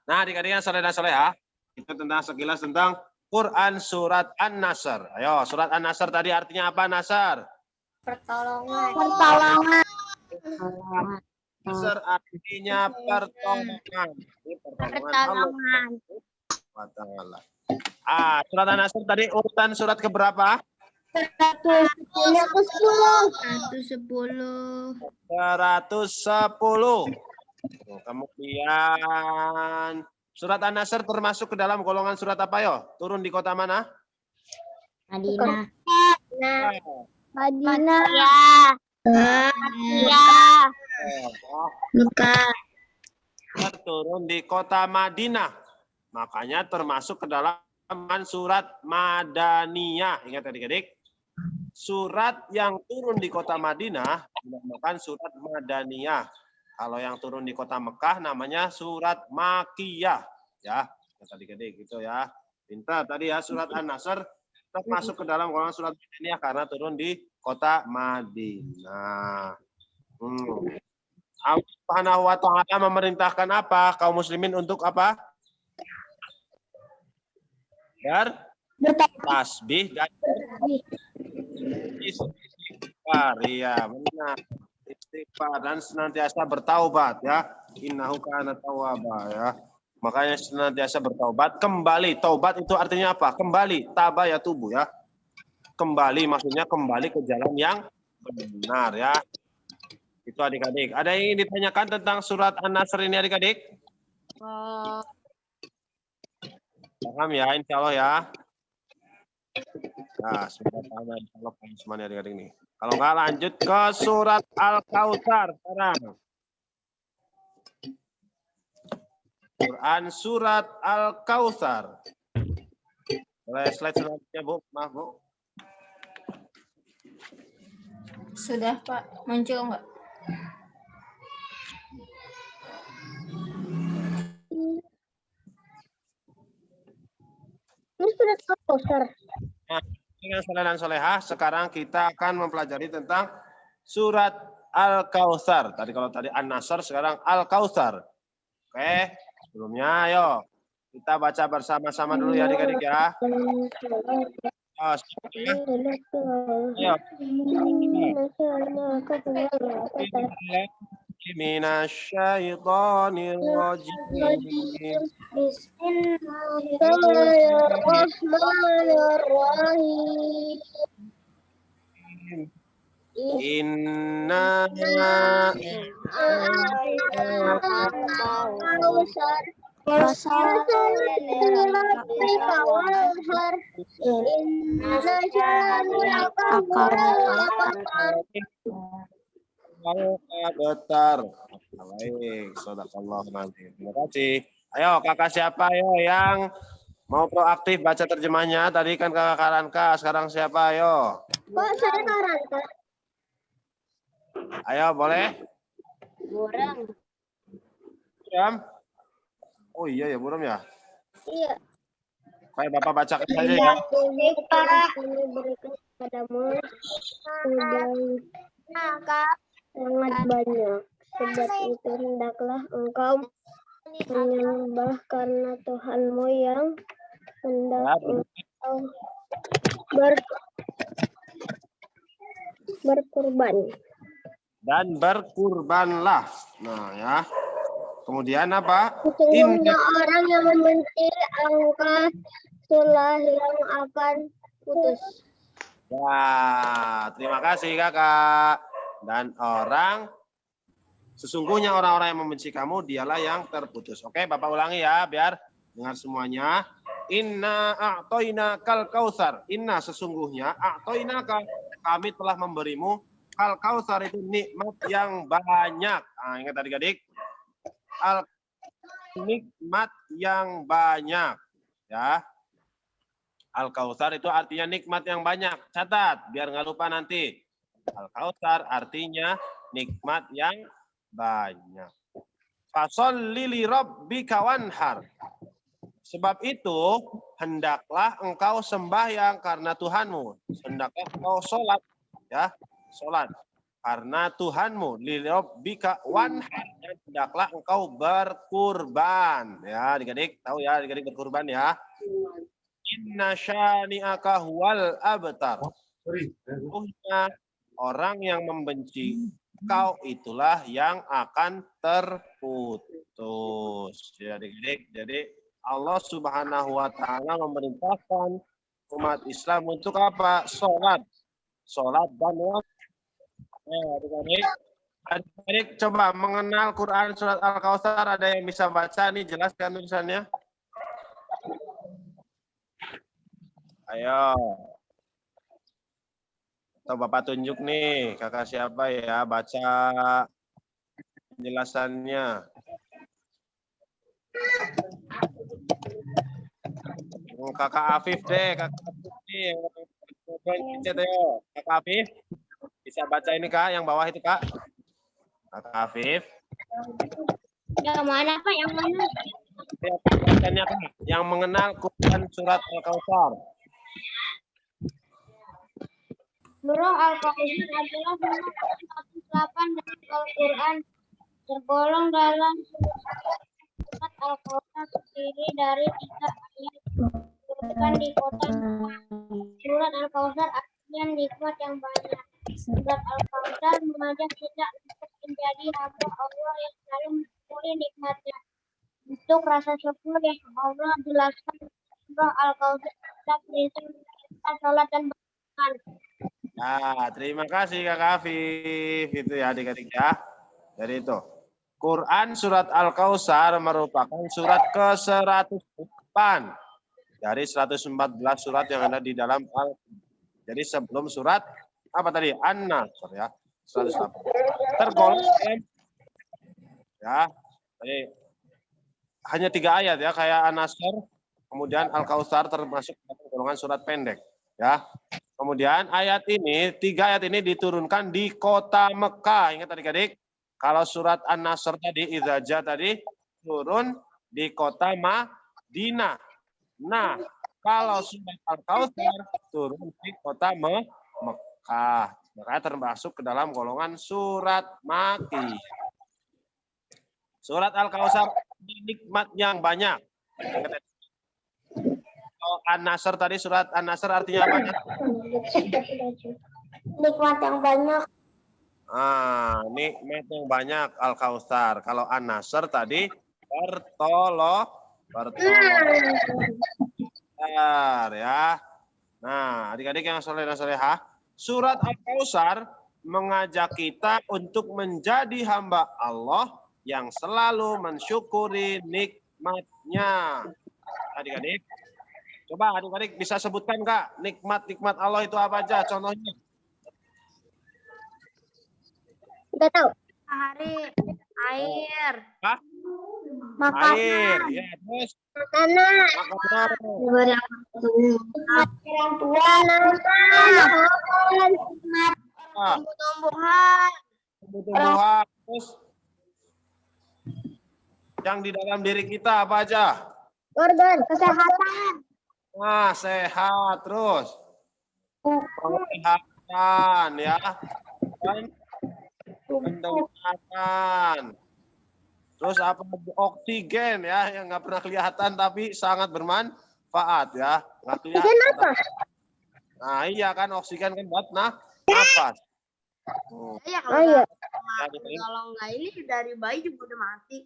Nah, adik-adik yang saleh dan salehah, itu tentang sekilas tentang Quran surat An-Nasr. Ayo, surat An-Nasr tadi artinya apa, Nasr? Pertolongan. Pertolongan. Nasr artinya pertolongan. Ini pertolongan Allah. Surat An-Nasr tadi urutan surat keberapa? 110. Kemudian surat An-Nasr termasuk ke dalam golongan surat apa yo? Turun di kota mana? Madinah. Madinah. Mekah. Turun di kota Madinah. Makanya termasuk ke dalam surat Madaniyah. Ingat adik-adik, surat yang turun di kota Madinah dinamakan surat Madaniyah. Kalau yang turun di kota Mekah namanya surat Makiyah. Ya, adik-adik gitu ya. Pintar tadi ya, surat An-Nasr termasuk ke dalam golongan surat Madaniyah karena turun di kota Madinah. Allah Subhanahu wa Ta'ala memerintahkan apa kaum muslimin untuk apa? Tasbih dan istighfar. Ya, benar. Istighfar dan senantiasa bertaubat ya. Innahu kana tawwaba ya. Makanya senantiasa bertaubat, kembali. Taubat itu artinya apa? Kembali, taba ya tubuh ya. Kembali maksudnya kembali ke jalan yang benar ya. Itu adik-adik. Ada yang ingin ditanyakan tentang surat An-Nasr ini adik-adik? Paham ya, insya Allah ya. Nah, sudah paham insya Allah semuanya adik-adik ini. Kalau nggak lanjut ke surat Al-Kautsar sekarang. Quran surat Al-Kautsar. Boleh slide selanjutnya, Bu? Maaf, Bu. Sudah, Pak. Muncul nggak? Ini sudah Al-Kautsar. Nah, dengan saleh dan salehah, sekarang kita akan mempelajari tentang surat Al-Kautsar. Kalau tadi An-Nasr, sekarang Al-Kautsar. Oke, sebelumnya ayo kita baca bersama-sama dulu ya adik-adik ya. Minasyaitonirrajim. Bismillahirrahmanirrahim. Inna Betar. Baik, Shadakallah nanti. Terima kasih. Ayo kakak siapa ayo yang mau proaktif baca terjemahnya? Tadi kan kakak Karanka, sekarang siapa ayo? Kok saya Karanka? Ayo boleh? Buram. Buram? Oh iya ya Buram ya? Iya. Baik, Bapak bacakan saja ya. Kami berikan kepadamu sangat banyak. Sebab itu hendaklah engkau menyembah karena Tuhanmu yang hendak engkau berkurban. Dan berkurbanlah. Nah ya. Kemudian apa? Sesungguhnya orang yang membenci engkau itulah yang akan putus. Ya, terima kasih kakak. Dan sesungguhnya orang-orang yang membenci kamu dialah yang terputus. Oke, Bapak ulangi ya, biar dengar semuanya. Inna a'toina kal kausar. Inna sesungguhnya a'toina kami telah memberimu kal kausar itu nikmat yang banyak. Nah, ingat adik-adik. Nikmat yang banyak. Ya. Al-Kautsar itu artinya nikmat yang banyak. Catat, biar nggak lupa nanti. Al-Kautsar artinya nikmat yang banyak. Fasholli li rabbika wanhar. Sebab itu, hendaklah engkau sembahyang karena Tuhanmu. Hendaklah engkau sholat. Ya, sholat. Karena Tuhanmu. Li rabbika wanhar. Dan hendaklah engkau berkurban. Ya, adik-adik. Tahu ya, adik-adik berkurban ya. Inna syani'aka huwal abtar. Orang yang membenci kau itulah yang akan terputus. Jadi Allah Subhanahu wa taala memerintahkan umat Islam untuk apa? Salat. Salat dan adik-adik coba mengenal Quran surat Al-Kautsar, ada yang bisa baca nih, jelaskan tulisannya. Ayo. Atau Bapak tunjuk nih, kakak siapa ya, baca penjelasannya. Kakak Afif deh, kakak Afif nih. Kakak Afif, bisa baca ini Kak, yang bawah itu Kak. Kakak Afif. Yang mana Pak? Yang mana? Yang mengenal Quran surat Al-Kautsar. Surah Al-Kautsar adalah surah 108 dari Al-Quran, tergolong dalam surat Al-Kautsar, terdiri dari 3 ayat diturunkan di kota Mekah. Surat Al-Kautsar artinya nikmat yang banyak. Surat Al-Kautsar mengajak kita untuk menjadi hamba Allah yang selalu mensyukuri nikmatnya. Untuk rasa syukur yang Allah jelaskan surah Al-Kautsar berisi salat dan beriman. Nah, terima kasih Kak Afif. Itu ya adik-adik ya. Jadi itu. Quran surat Al-Kautsar merupakan surat ke-108 dari 114 surat yang ada di dalam Jadi sebelum surat apa tadi? An-Nasr ya. 108. Tergolong ya. Jadi hanya 3 ayat ya, kayak An-Nasr, kemudian Al-Kautsar termasuk golongan surat pendek ya. Kemudian 3 ayat ini diturunkan di kota Mekah. Ingat adik-adik, kalau surat An-Nasr tadi, Idza tadi turun di kota Madinah. Nah, kalau surat Al-Kautsar turun di kota Mekah. Makanya termasuk ke dalam golongan surat Makki. Surat Al-Kautsar nikmat yang banyak. An-Nasr tadi, surat An-Nasr artinya apa? Nikmat yang banyak. Nikmat yang banyak Al-Kautsar. Kalau An-Nasr tadi bertolong ya. Nah, adik-adik yang soleh dan solehah, surat Al-Kautsar mengajak kita untuk menjadi hamba Allah yang selalu mensyukuri nikmatnya. Adik-adik, coba adik-adik bisa sebutkan Kak, nikmat-nikmat Allah itu apa aja contohnya? Enggak tahu. Hari, air. Hah? Makanan. Air, ya, terus Makanan. makanan. Orang tua. Tumbuh-tumbuhan. Tumbuh-tumbuhan. Terus yang di dalam diri kita apa aja? Organ kesehatan. Nah, sehat terus. Penglihatan ya. Dan pendengaran. Terus apa? Oksigen ya, yang nggak pernah kelihatan tapi sangat bermanfaat ya. Nggak kelihatan. apa? Nah, iya kan oksigen kan buat nafas. Iya, kalau nggak ini dari bayi juga udah mati.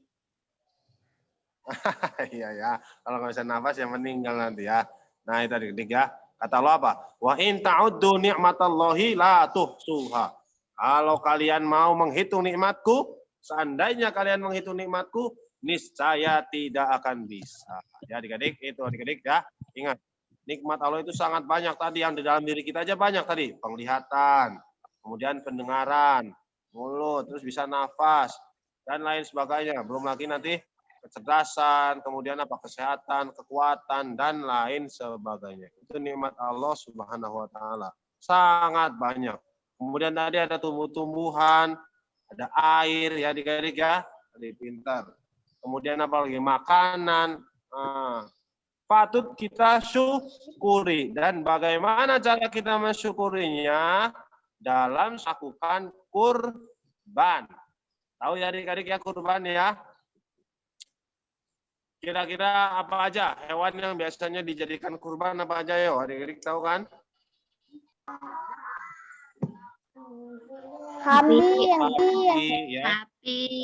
Iya ya, kalau nggak bisa nafas yang meninggal nanti ya. Nah itu adik-adik ya. Kata Allah apa? Wa in ta'uddu ni'matallahi la tuhsuha. Kalau kalian mau menghitung nikmatku, seandainya kalian menghitung nikmatku, niscaya tidak akan bisa. Ya adik-adik, itu adik-adik ya. Ingat, nikmat Allah itu sangat banyak tadi, yang di dalam diri kita aja banyak tadi. Penglihatan, kemudian pendengaran, mulut, terus bisa nafas, dan lain sebagainya. Belum lagi nanti kecerdasan, kemudian apa, kesehatan, kekuatan, dan lain sebagainya. Itu nikmat Allah Subhanahu wa Ta'ala. Sangat banyak. Kemudian tadi ada tumbuh-tumbuhan, ada air ya adik-adik ya, tadi pintar. Kemudian apa lagi, makanan. Patut kita syukuri, dan bagaimana cara kita mensyukurinya dalam melakukan kurban. Tahu ya adik-adik ya kurban ya? Kira-kira apa aja hewan yang biasanya dijadikan kurban, apa aja ya adik-adik tahu kan? Kambing, ya. Sapi.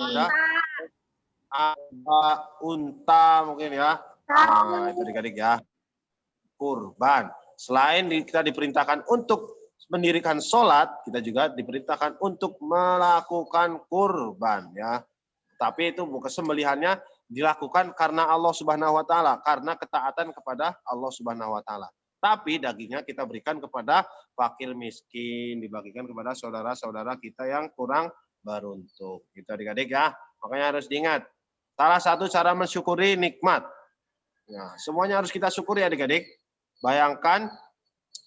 Unta mungkin ya. Nah, itu adik-adik ya. Kurban. Selain kita diperintahkan untuk mendirikan sholat, kita juga diperintahkan untuk melakukan kurban ya. Tapi itu bukan sembelihannya dilakukan karena Allah Subhanahu wa Ta'ala, karena ketaatan kepada Allah Subhanahu wa Ta'ala. Tapi dagingnya kita berikan kepada fakir miskin, dibagikan kepada saudara-saudara kita yang kurang beruntung. Gitu adik-adik ya. Makanya harus diingat, salah satu cara mensyukuri nikmat. Nah, semuanya harus kita syukuri adik-adik. Bayangkan,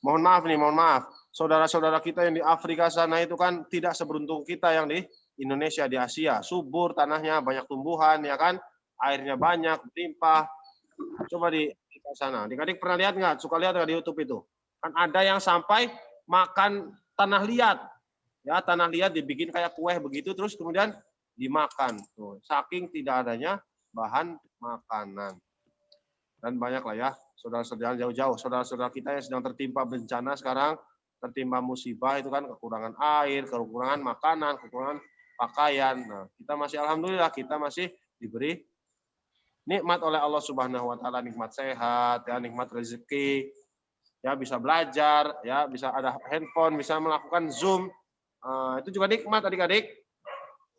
mohon maaf, saudara-saudara kita yang di Afrika sana itu kan tidak seberuntung kita yang di Indonesia, di Asia. Subur tanahnya, banyak tumbuhan, ya kan? Airnya banyak, berlimpah. Coba di sana. Adik-adik pernah lihat nggak? Suka lihat nggak di YouTube itu? Kan ada yang sampai makan tanah liat. Ya, tanah liat dibikin kayak kue begitu, terus kemudian dimakan. Tuh, saking tidak adanya bahan makanan. Dan banyak lah ya, saudara-saudara jauh-jauh, saudara-saudara kita yang sedang tertimpa bencana sekarang, tertimpa musibah itu kan kekurangan air, kekurangan makanan, kekurangan pakaian. Nah, kita masih alhamdulillah kita masih diberi nikmat oleh Allah Subhanahu wa Ta'ala, nikmat sehat, ya, nikmat rezeki, ya bisa belajar, ya bisa ada handphone, bisa melakukan Zoom. Itu juga nikmat adik-adik.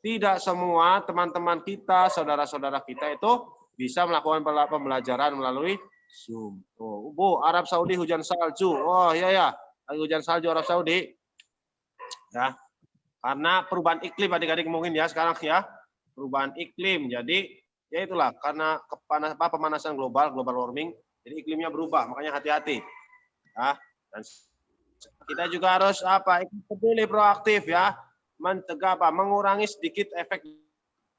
Tidak semua teman-teman kita, saudara-saudara kita itu bisa melakukan pembelajaran melalui Zoom. Oh, Bu, Arab Saudi hujan salju. Oh iya ya, hujan salju Arab Saudi. Ya, karena perubahan iklim adik-adik mungkin ya sekarang ya, perubahan iklim. Jadi ya itulah karena pemanasan global warming, jadi iklimnya berubah, makanya hati-hati. Ya, dan kita juga harus ikut peduli, proaktif ya, mencegah mengurangi sedikit efek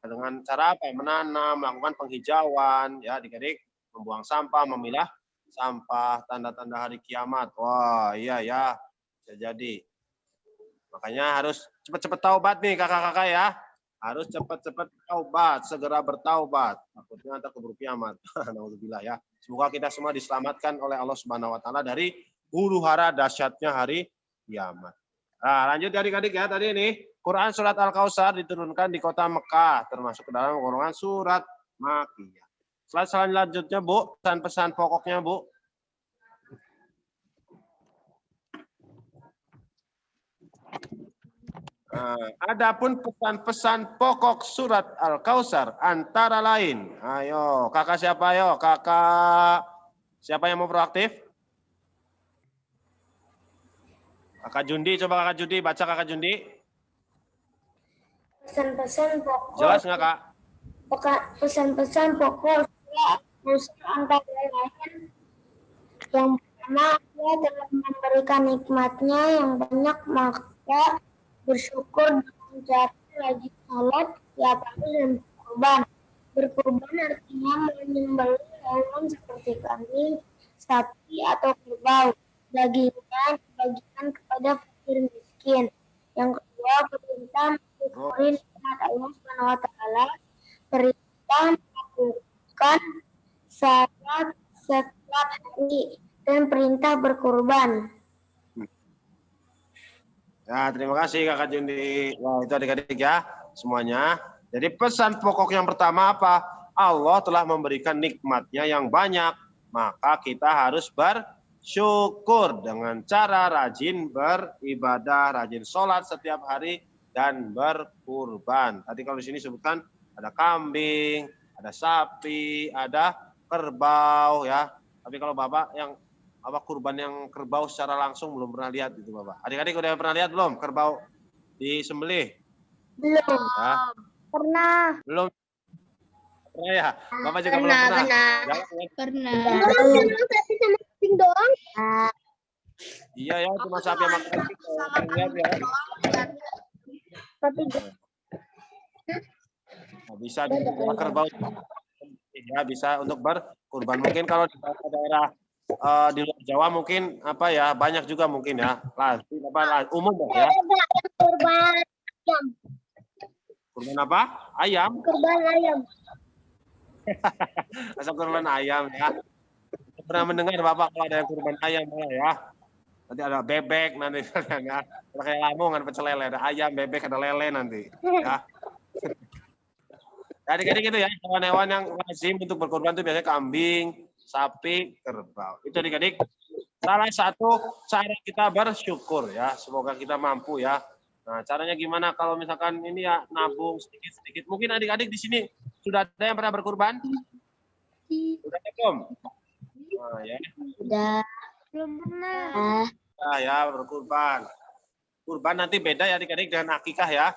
dengan cara menanam, melakukan penghijauan, ya adik-adik, membuang sampah, memilah sampah, tanda-tanda hari kiamat. Wah, iya ya, bisa jadi. Makanya harus cepat-cepat taubat nih kakak-kakak ya. Harus cepat-cepat taubat, segera bertaubat. Takutnya nanti keburu kiamat. Alhamdulillah ya. Semoga kita semua diselamatkan oleh Allah Subhanahu wa Ta'ala dari huru-hara dahsyatnya hari kiamat. Nah, lanjut adik-adik ya. Tadi ini Quran surat Al-Kautsar diturunkan di kota Mekah, termasuk ke dalam golongan surat Makkiyah. Slide selanjutnya, Bu, pesan-pesan pokoknya, Bu. Adapun pesan-pesan pokok surat Al-Kautsar antara lain. Ayo, kakak siapa? Ayo, kakak siapa yang mau proaktif? Kakak Jundi, coba kakak Jundi, baca kakak Jundi. Pesan-pesan pokok. Jelas nggak kak? Pesan-pesan pokok antara lain yang pertama, dia telah memberikan nikmatnya yang banyak, maka bersyukur dengan cara rajin salat, tiap hari dan berkurban. Berkurban artinya menyembelih hewan seperti kambing, sapi atau kerbau. Dagingnya dibagikan kepada fakir miskin. Yang kedua, perintah mensyukuri nikmat Allah Subhanahu wa taala. Perintah melakukan salat setiap hari dan perintah berkurban. Ya, terima kasih Kakak Jundi. Wah, itu adik-adik ya semuanya. Jadi pesan pokok yang pertama apa? Allah telah memberikan nikmatnya yang banyak. Maka kita harus bersyukur dengan cara rajin beribadah, rajin sholat setiap hari, dan berkurban. Tadi kalau di sini sebutkan ada kambing, ada sapi, ada kerbau ya. Tapi kalau Bapak yang kurban yang kerbau secara langsung belum pernah lihat itu Bapak. Adik-adik udah pernah lihat belum kerbau disembelih? Belum. Ya. Pernah. Belum. Pernah ya? Bapak juga belum pernah. Pernah. Sapi sama kambing doang. Iya ya, cuma sapi sama kambing. Lihat ya. Nah, bisa di kerbau. Ya, bisa untuk berkurban. Mungkin kalau di daerah di luar Jawa mungkin apa ya, banyak juga mungkin ya. Umum ya. Kurban ayam. Kurban apa? Ayam. Kurban ayam. Asal kurban ayam ya. Pernah mendengar Bapak kalau ada yang kurban ayam malah ya. Nanti ada bebek nanti ya. Kayak Lamongan pecel lele, ada ayam, bebek, ada lele nanti ya. Adik-adik itu ya, hewan-hewan yang lazim untuk berkorban itu biasanya kambing, sapi, kerbau. Itu adik-adik salah satu cara kita bersyukur ya. Semoga kita mampu ya. Nah, caranya gimana kalau misalkan ini ya nabung sedikit-sedikit. Mungkin adik-adik di sini sudah ada yang pernah berkorban? Sudah belum? Nah, ya. Udah. Belum pernah. Nah, ya berkorban. Kurban nanti beda ya adik-adik dengan akikah ya.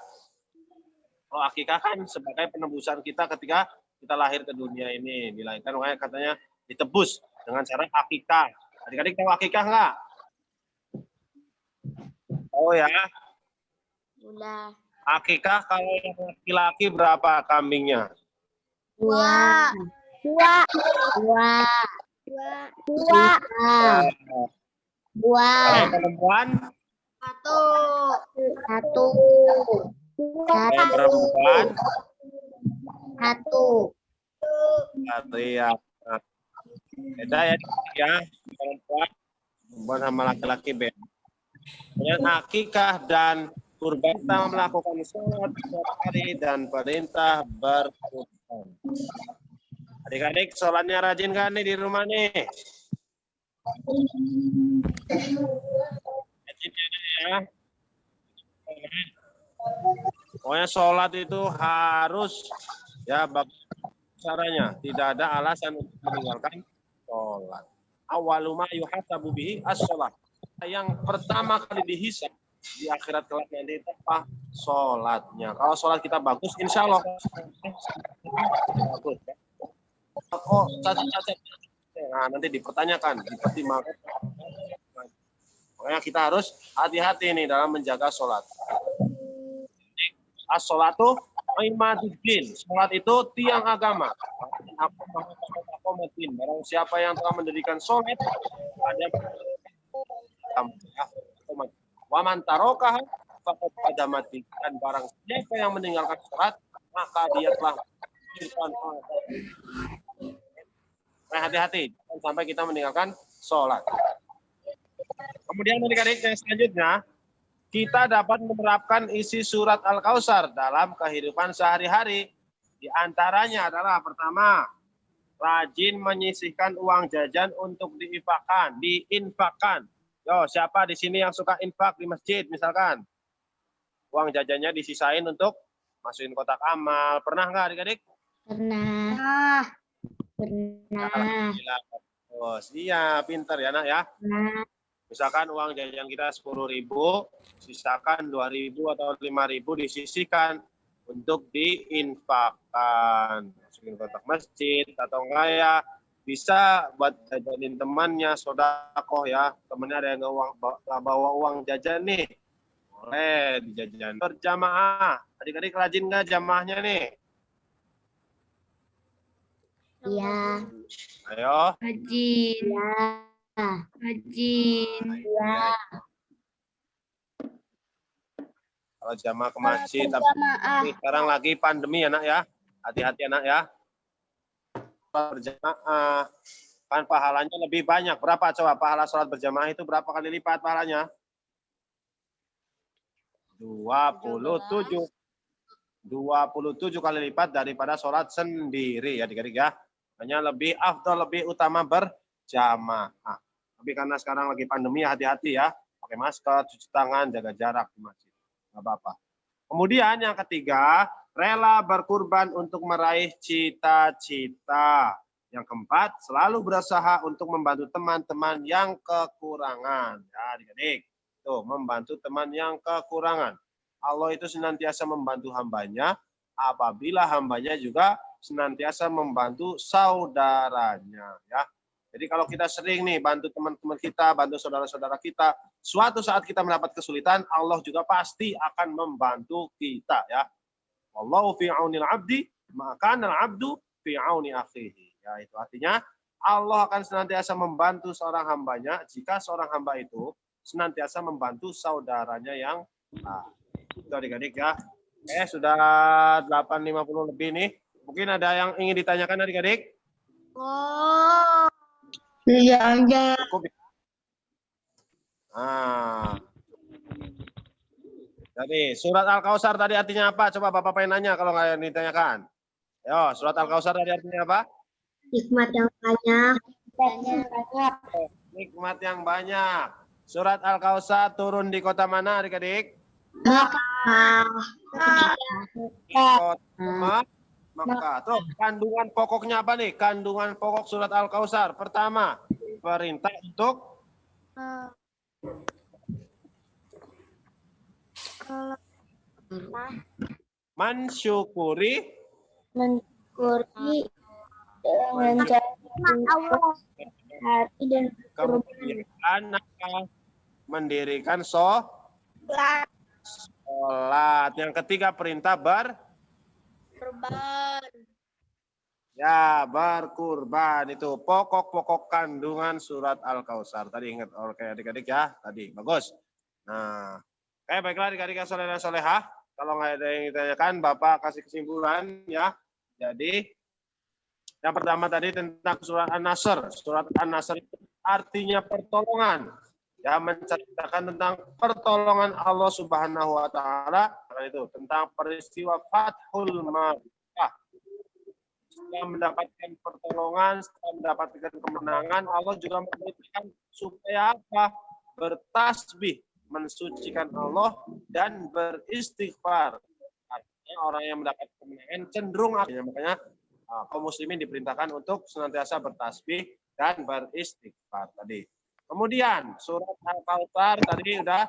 Kalau akikah kan sebagai penebusan kita ketika kita lahir ke dunia ini. Dilahirkan makanya katanya ditebus dengan cara akikah. Adik-adik tahu akikah nggak? Oh ya. Udah. Akikah kalau yang laki-laki berapa kambingnya? Dua. Kalau yang perempuan? Satu. Kalau yang perempuan? Satu. Ya. Beda ya. Perempuan sama laki-laki beda. Kemudian akikah dan kurban kita melakukan sholat setiap hari dan perintah berkurban. Adik-adik sholatnya rajin kan nih di rumah nih? Rajin ya. Pokoknya sholat itu harus ya caranya. Tidak ada alasan untuk meninggalkan sholat. Awaluma yuhasabu bihi as-sholat. Yang pertama kali dihisab di akhirat kelak nanti itu apa? Sholatnya. Kalau sholat kita bagus, insya Allah bagus. Oh, cacat. Nah, nanti dipertanyakan, dipertimbangkan. Makanya kita harus hati-hati nih dalam menjaga sholat. As-sholatu imaduddin. Sholat itu tiang agama. Barang siapa yang telah mendirikan sholat, ada waman tarokah faqad pada mati. Dan barang siapa yang meninggalkan sholat, maka dia telah nah, hati-hati jangan sampai kita meninggalkan sholat. Kemudian adik-adik yang selanjutnya, kita dapat menerapkan isi surat Al-Kautsar dalam kehidupan sehari-hari. Di antaranya adalah pertama, rajin menyisihkan uang jajan untuk diinfakkan. Yo, siapa di sini yang suka infak di masjid misalkan? Uang jajannya disisain untuk masukin kotak amal. Pernah nggak adik-adik? Pernah. Oh, iya, pintar ya nak ya. Misalkan uang jajan kita 10.000, sisakan 2.000 atau 5.000 disisihkan untuk diinfakkan. Masukin kotak masjid atau enggak ya bisa buat jajanin temannya, sodakoh ya. Temannya ada yang bawa uang jajan nih, boleh dijajan. Berjamaah, adik-adik rajin nggak jamaahnya nih? Ya. Ayo. Rajin. Ya. Rajin. Ya. Kalau jamaah ke masjid, tapi Berjamaah. sekarang lagi pandemi ya nak ya. Hati-hati anak ya. Berjamaah. Kan pahalanya lebih banyak. Berapa coba pahala sholat berjamaah itu berapa kali lipat pahalanya? 27. 27 kali lipat daripada sholat sendiri ya adik-adik ya. Hanya lebih afdal, lebih utama berjamaah. Tapi karena sekarang lagi pandemi hati-hati ya. Pakai masker, cuci tangan, jaga jarak di masjid. Nggak apa-apa. Kemudian yang ketiga, rela berkurban untuk meraih cita-cita. Yang keempat, selalu berusaha untuk membantu teman-teman yang kekurangan. Ya adik-adik, tuh membantu teman yang kekurangan. Allah itu senantiasa membantu hambanya apabila hambanya juga senantiasa membantu saudaranya. Ya. Jadi kalau kita sering nih bantu teman-teman kita, bantu saudara-saudara kita, suatu saat kita mendapat kesulitan, Allah juga pasti akan membantu kita. Ya. Wallahu fi aunil abdi, maka al-abdu fi auni akhihi. Ya, itu artinya Allah akan senantiasa membantu seorang hambanya jika seorang hamba itu senantiasa membantu saudaranya yang itu adik-adik ya. Sudah 8.50 lebih nih. Mungkin ada yang ingin ditanyakan adik-adik? Oh. Iya aja. Cukup. Jadi surat Al-Kautsar tadi artinya apa? Coba Bapak pengen nanya kalau nggak ditanyakan. Yo, surat Al-Kautsar tadi artinya apa? Hikmat yang banyak. Nikmat yang banyak. Surat Al-Kautsar turun di kota mana adik-adik? Maka tuh kandungan pokoknya apa nih? Kandungan pokok surat Al-Kautsar. Pertama, perintah untuk mensyukuri dengan hati dan kemudian mendirikan sholat. Yang ketiga perintah berkurban. Itu pokok-pokok kandungan surat Al-Kautsar. Tadi ingat oke adik-adik ya. Tadi bagus. Nah, baiklah adik-adik soleh dan solehah. Kalau nggak ada yang ditanyakan, Bapak kasih kesimpulan ya. Jadi yang pertama tadi tentang surat An-Nasr. Surat An-Nasr itu artinya pertolongan. Ya, menceritakan tentang pertolongan Allah Subhanahu wa taala, itu tentang peristiwa Fathul Makkah. Setelah mendapatkan pertolongan, setelah mendapatkan kemenangan, Allah juga memerintahkan supaya apa? Bertasbih, mensucikan Allah dan beristighfar. Artinya orang yang mendapat kemenangan cenderung makanya kaum muslimin diperintahkan untuk senantiasa bertasbih dan beristighfar tadi. Kemudian surat Al-Kautsar tadi udah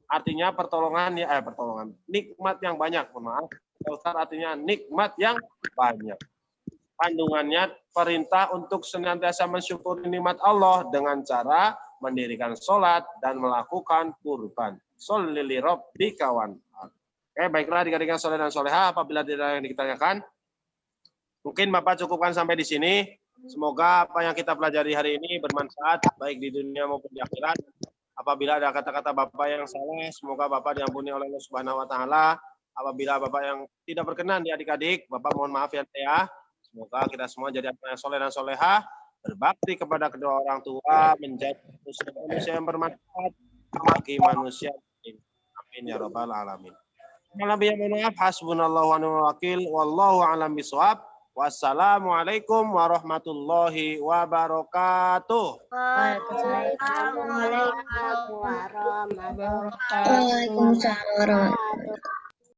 artinya pertolongan nikmat yang banyak. Maaf, Kautsar artinya nikmat yang banyak. Kandungannya perintah untuk senantiasa mensyukuri nikmat Allah dengan cara mendirikan sholat dan melakukan kurban. Sholli li rabbika wanhar. Baiklah adik-adik yang soleh dan solehah, apabila tidak yang ditanyakan, mungkin Bapak cukupkan sampai di sini. Semoga apa yang kita pelajari hari ini bermanfaat baik di dunia maupun di akhirat. Apabila ada kata-kata Bapak yang salah, semoga Bapak diampuni oleh Allah Subhanahu wa taala. Apabila Bapak yang tidak berkenan di adik-adik, Bapak mohon maaf ya. Semoga kita semua jadi anak yang soleh dan solehah, berbakti kepada kedua orang tua, menjadi manusia yang bermanfaat bagi manusia. Amin ya rabbal alamin. Nabi ya maaf, hasbunallahu wa ni'mal wakil, wallahu a'lam bishawab. Wassalamualaikum warahmatullahi wabarakatuh. Waalaikumsalam warahmatullahi wabarakatuh.